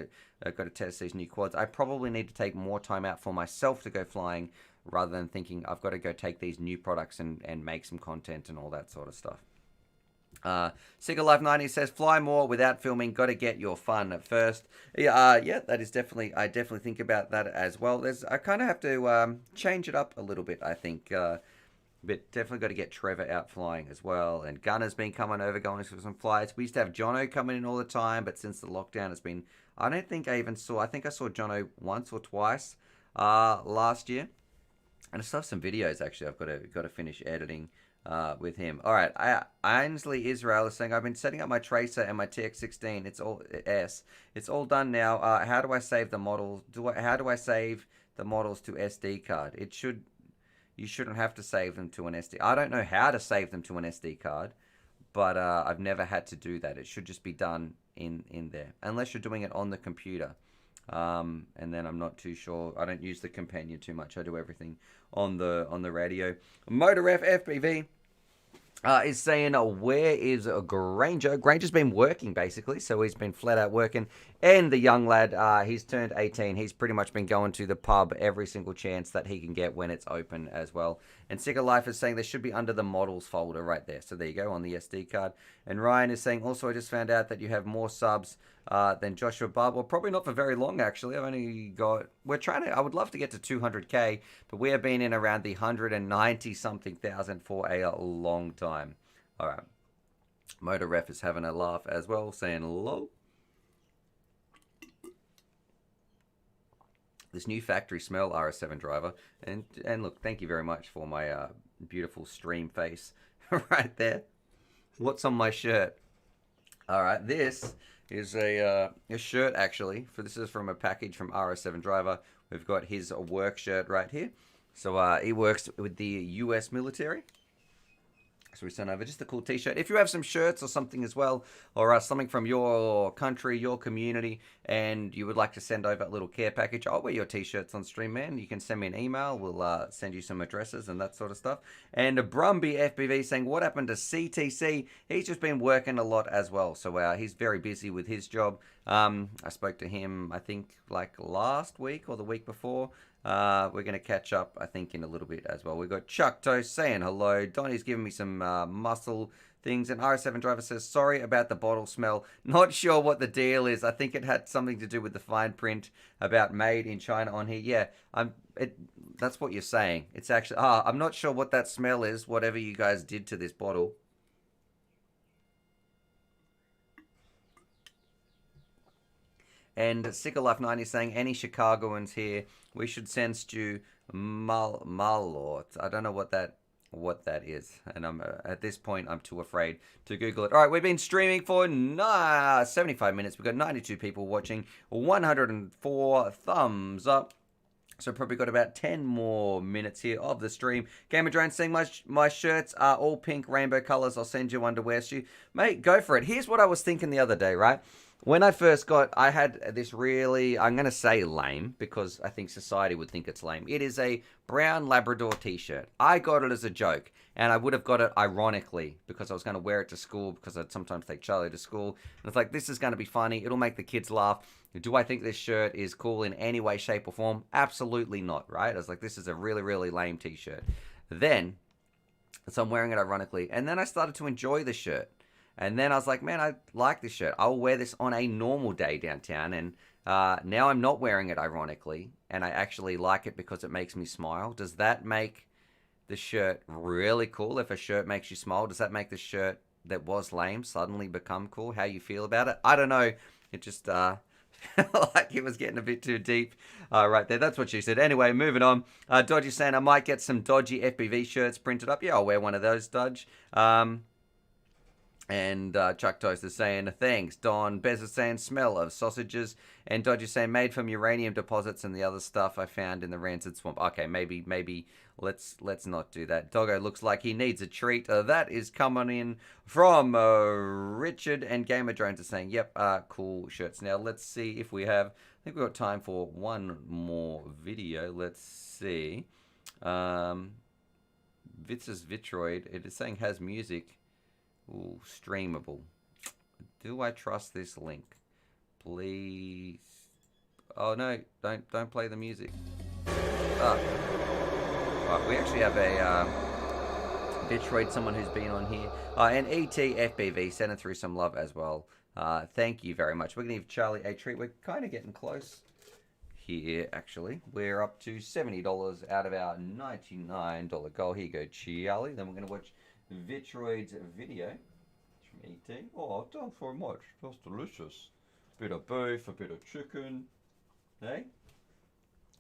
I've got to test these new quads. I probably need to take more time out for myself to go flying, rather than thinking I've got to go take these new products and make some content and all that sort of stuff. Sigurd Life 90 says, fly more without filming, got to get your fun at first. Yeah, that is definitely, I definitely think about that as well. I kind of have to change it up a little bit, I think. But definitely got to get Trevor out flying as well. And Gunner's been coming over, going for some flights. We used to have Jono coming in all the time, but since the lockdown, it's been... I think I saw Jono once or twice last year. And I still have some videos, actually, I've got to finish editing with him. All right, Ainsley Israel is saying, I've been setting up my Tracer and my TX16. It's all done now. How do I save the models? How do I save the models to SD card? You shouldn't have to save them to an SD. I don't know how to save them to an SD card, but I've never had to do that. It should just be done in there, unless you're doing it on the computer. And then I'm not too sure. I don't use the companion too much. I do everything on the radio. MotorRef FPV is saying, where is Granger? Granger's been working, basically, so he's been flat out working. And the young lad, he's turned 18. He's pretty much been going to the pub every single chance that he can get when it's open as well. And Sicker Life is saying they should be under the models folder right there. So there you go, on the SD card. And Ryan is saying, also, I just found out that you have more subs than Joshua Barb. Well, probably not for very long, actually. I've only got... I would love to get to 200K, but we have been in around the 190-something thousand for a long time. All right. MotorRef is having a laugh as well, saying hello. This new factory smell RS7 driver. And look, thank you very much for my beautiful stream face right there. What's on my shirt? All right, this is a shirt, actually. This is from a package from RS7 driver. We've got his work shirt right here. So he works with the US military. So we sent over just a cool t-shirt. If you have some shirts or something as well, or something from your country, your community, and you would like to send over a little care package, I'll wear your t-shirts on stream, man. You can send me an email. We'll send you some addresses and that sort of stuff. And Brumby FPV saying, what happened to CTC? He's just been working a lot as well. So he's very busy with his job. I spoke to him, I think, like last week or the week before. We're going to catch up, I think, in a little bit as well. We've got Chuck Toast saying hello. Donnie's giving me some muscle things. And R7 Driver says, sorry about the bottle smell. Not sure what the deal is. I think it had something to do with the fine print about made in China on here. Yeah, that's what you're saying. It's actually, I'm not sure what that smell is, whatever you guys did to this bottle. And Sickle Life 90 saying, any Chicagoans here, we should send Stu Malort. I don't know what that is. And I'm at this point, I'm too afraid to Google it. All right, we've been streaming for 75 minutes. We've got 92 people watching, 104 thumbs up. So probably got about 10 more minutes here of the stream. Gamer Drone saying my shirts are all pink rainbow colors. I'll send you underwear, Stu. Mate, go for it. Here's what I was thinking the other day, right? When I first I had this really, I'm going to say lame, because I think society would think it's lame. It is a brown Labrador t-shirt. I got it as a joke, and I would have got it ironically, because I was going to wear it to school, because I'd sometimes take Charlie to school. And it's like, this is going to be funny. It'll make the kids laugh. Do I think this shirt is cool in any way, shape, or form? Absolutely not, right? I was like, this is a really, really lame t-shirt. Then, so I'm wearing it ironically, and then I started to enjoy the shirt. And then I was like, man, I like this shirt. I'll wear this on a normal day downtown. And now I'm not wearing it ironically. And I actually like it because it makes me smile. Does that make the shirt really cool? If a shirt makes you smile, does that make the shirt that was lame suddenly become cool? How you feel about it? I don't know. It just like it was getting a bit too deep right there. That's what she said. Anyway, moving on. Dodgy saying, I might get some dodgy FPV shirts printed up. Yeah, I'll wear one of those, Dodge. And Chuck Toast is saying, thanks. Don Bez is saying, smell of sausages. And Dodge is saying, made from uranium deposits and the other stuff I found in the rancid swamp. Okay, maybe let's not do that. Doggo looks like he needs a treat. That is coming in from Richard, and Gamer Drones is saying, yep, cool shirts. Now, let's see if we have, I think we've got time for one more video. Let's see. Vitz's Vitroid, it is saying has music. Ooh, streamable. Do I trust this link? Please. Oh no, don't play the music. Right, we actually have a Vitroid, someone who's been on here. And ET FPV sending through some love as well. Thank you very much. We're gonna give Charlie a treat. We're kind of getting close here, actually. We're up to $70 out of our $99 goal. Here you go, Charlie. Then we're gonna watch Vitroid's video from ET. Oh, thanks very much. That's delicious. Bit of beef, a bit of chicken. Hey?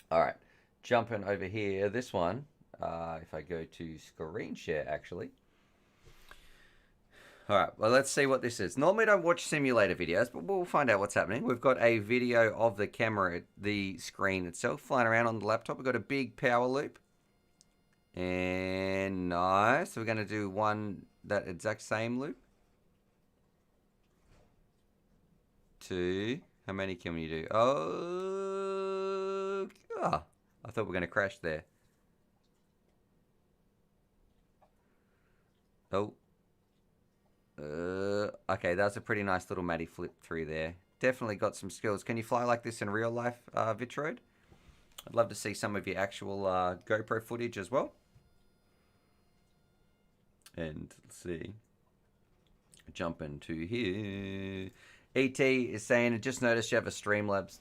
Alright. Jumping over here. This one, if I go to screen share, actually. Alright, well, let's see what this is. Normally I don't watch simulator videos, but we'll find out what's happening. We've got a video of the camera, the screen itself, flying around on the laptop. We've got a big power loop. And nice. So we're going to do that exact same loop. 2. How many can we do? Oh, I thought we were going to crash there. Oh. Okay, that's a pretty nice little Matty flip through there. Definitely got some skills. Can you fly like this in real life, Vitroid? I'd love to see some of your actual GoPro footage as well. And let's see. Jump into here. ET is saying, just noticed you have a Streamlabs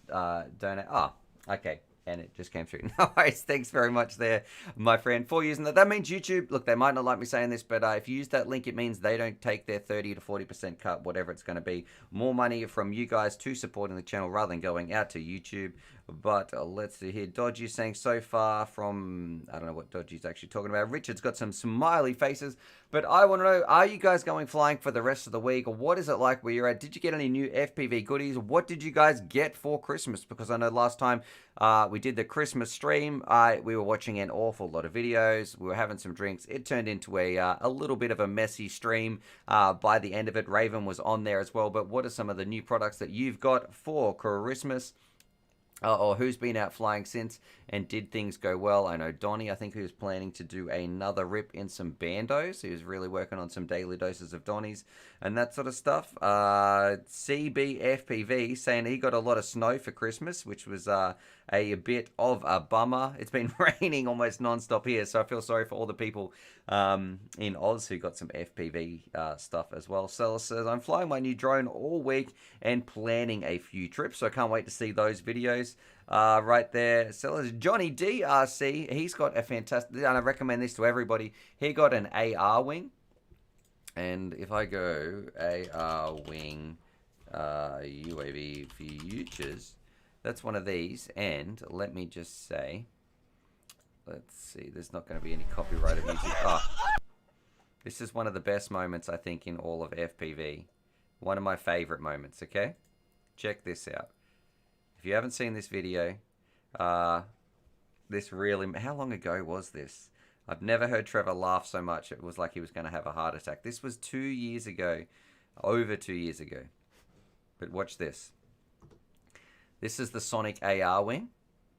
donate. Oh, okay. And it just came through. No worries. Thanks very much there, my friend, for using that. That means YouTube, look, they might not like me saying this, but if you use that link, it means they don't take their 30 to 40% cut, whatever it's going to be. More money from you guys to supporting the channel rather than going out to YouTube, But let's see here. Dodgy's saying so far from... I don't know what Dodgy's actually talking about. Richard's got some smiley faces. But I want to know, are you guys going flying for the rest of the week? Or what is it like where you're at? Did you get any new FPV goodies? What did you guys get for Christmas? Because I know last time we did the Christmas stream, we were watching an awful lot of videos. We were having some drinks. It turned into a little bit of a messy stream. By the end of it, Raven was on there as well. But what are some of the new products that you've got for Christmas? Or who's been out flying since, and did things go well? I know Donnie, I think, who's planning to do another rip in some bandos. He was really working on some daily doses of Donnies and that sort of stuff. CBFPV saying he got a lot of snow for Christmas, which was a bit of a bummer. It's been raining almost non-stop here, so I feel sorry for all the people in Oz who got some FPV stuff as well. Stella says, I'm flying my new drone all week and planning a few trips, so I can't wait to see those videos. Right there, Sellers. Johnny DRC, he's got a fantastic, and I recommend this to everybody. He got an AR wing, and if I go AR wing UAV Futures, that's one of these. And let me just say, let's see, there's not going to be any copyrighted music. Oh, this is one of the best moments, I think, in all of FPV. One of my favorite moments, okay? Check this out. If you haven't seen this video, this really... How long ago was this? I've never heard Trevor laugh so much. It was like he was going to have a heart attack. This was 2 years ago. Over 2 years ago. But watch this. This is the Sonic AR wing.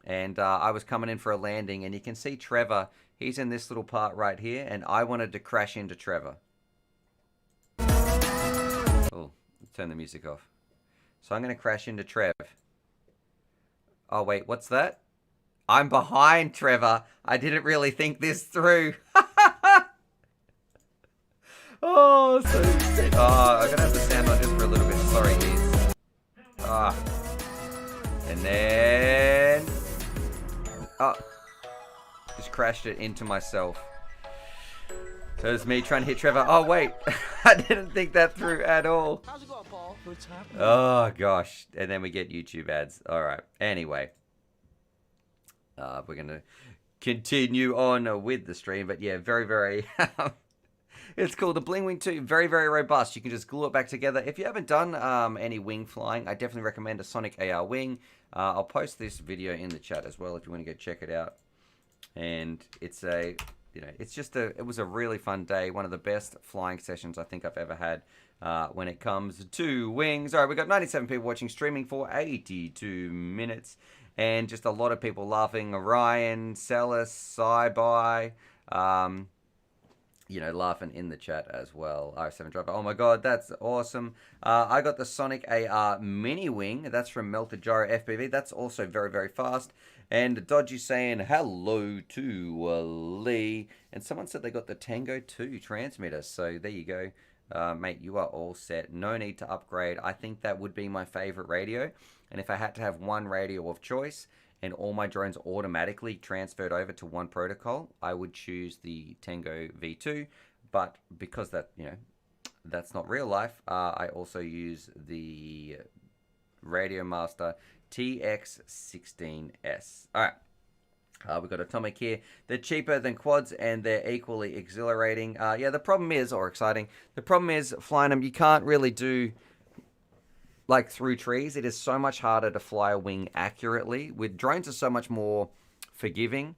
And I was coming in for a landing, and you can see Trevor. He's in this little part right here, and I wanted to crash into Trevor. Oh, turn the music off. So I'm going to crash into Trev. Oh, wait, what's that? I'm behind Trevor. I didn't really think this through. Oh, so sick. Oh, I'm going to have the sound on just for a little bit. Sorry, guys. Ah. And then... Oh. Just crashed it into myself. So it's me trying to hit Trevor. Oh, wait. I didn't think that through at all. How's it going, Paul? What's happening? Oh, gosh. And then we get YouTube ads. All right. Anyway. We're going to continue on with the stream. But yeah, very, very... It's cool. The Bling Wing 2, very, very robust. You can just glue it back together. If you haven't done any wing flying, I definitely recommend a Sonic AR wing. I'll post this video in the chat as well if you want to go check it out. And it's a... You know, it's just it was a really fun day. One of the best flying sessions I think I've ever had when it comes to wings. All right, we've got 97 people watching, streaming for 82 minutes. And just a lot of people laughing. Ryan, Celis, Sci-Bi, you know, laughing in the chat as well. R7 Driver, oh my god, that's awesome. I got the Sonic AR Mini Wing. That's from Melted Gyro FPV. That's also very, very fast. And Dodgy saying hello to Lee. And someone said they got the Tango 2 transmitter. So there you go. Mate, you are all set. No need to upgrade. I think that would be my favorite radio. And if I had to have one radio of choice and all my drones automatically transferred over to one protocol, I would choose the Tango V2. But because that, you know, that's not real life, I also use the Radio Master TX16S. All right. We've got Atomic here. They're cheaper than quads and they're equally exhilarating. Yeah, the problem is, or exciting, the problem is flying them, you can't really do like through trees. It is so much harder to fly a wing accurately. With drones are so much more forgiving.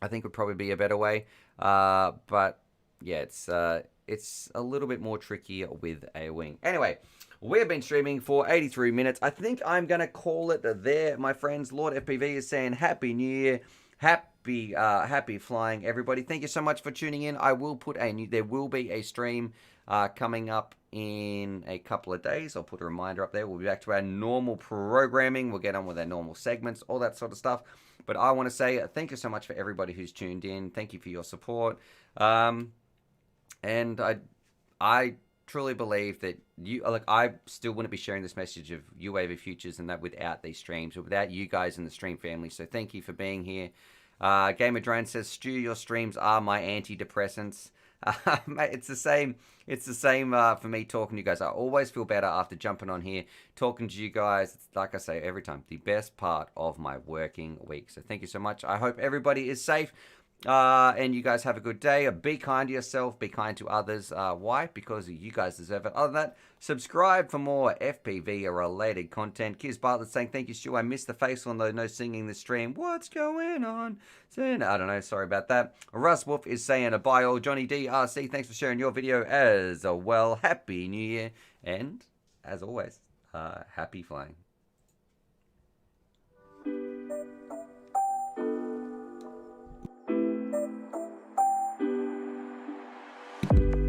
I think would probably be a better way. But yeah, it's a little bit more trickier with a wing. Anyway, we have been streaming for 83 minutes. I think I'm going to call it there, my friends. Lord FPV is saying Happy New Year. Happy flying, everybody. Thank you so much for tuning in. I will put there will be a stream coming up in a couple of days. I'll put a reminder up there. We'll be back to our normal programming. We'll get on with our normal segments, all that sort of stuff. But I want to say thank you so much for everybody who's tuned in. Thank you for your support. And I truly believe that I still wouldn't be sharing this message of UAV Futures and that without these streams or without you guys in the stream family. So thank you for being here. Gamer Drone says, Stu, your streams are my antidepressants. Mate, it's the same. It's the same for me talking to you guys. I always feel better after jumping on here, talking to you guys. It's, like I say every time, the best part of my working week. So thank you so much. I hope everybody is safe. And you guys have a good day. Be kind to yourself. Be kind to others. Why? Because you guys deserve it. Other than that, subscribe for more FPV-related content. Kiz Bartlett saying, thank you, Stu. I missed the face on the no singing the stream. What's going on? Saying, I don't know. Sorry about that. Russ Wolf is saying, a bye all. Johnny DRC, thanks for sharing your video as well. Happy New Year. And, as always, happy flying.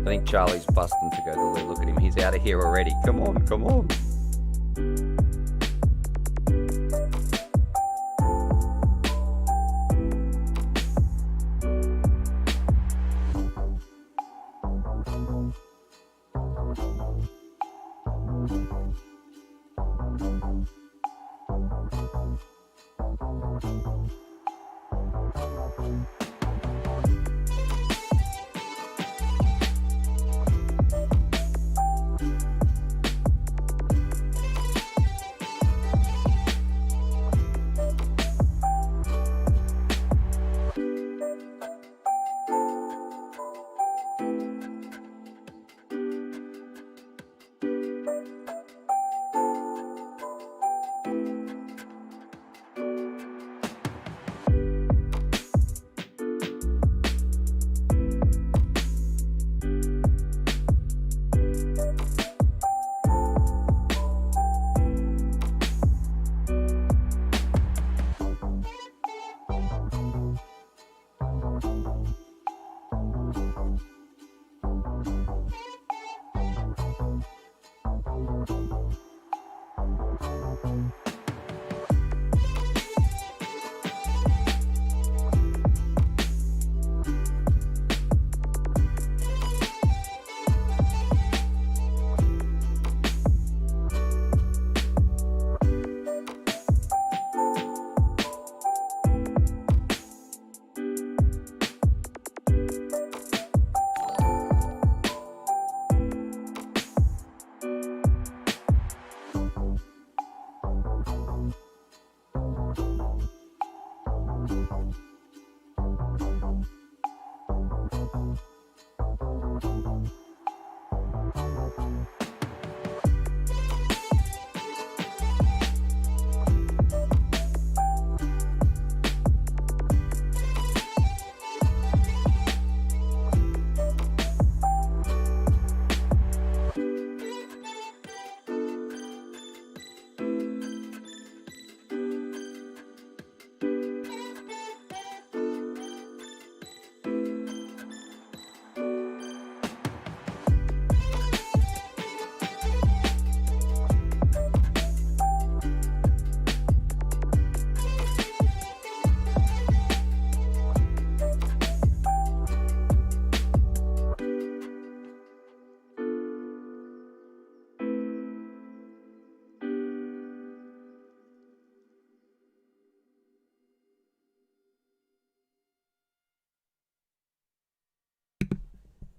I think Charlie's busting to go to the loo. Look at him. He's out of here already. Come on, come on.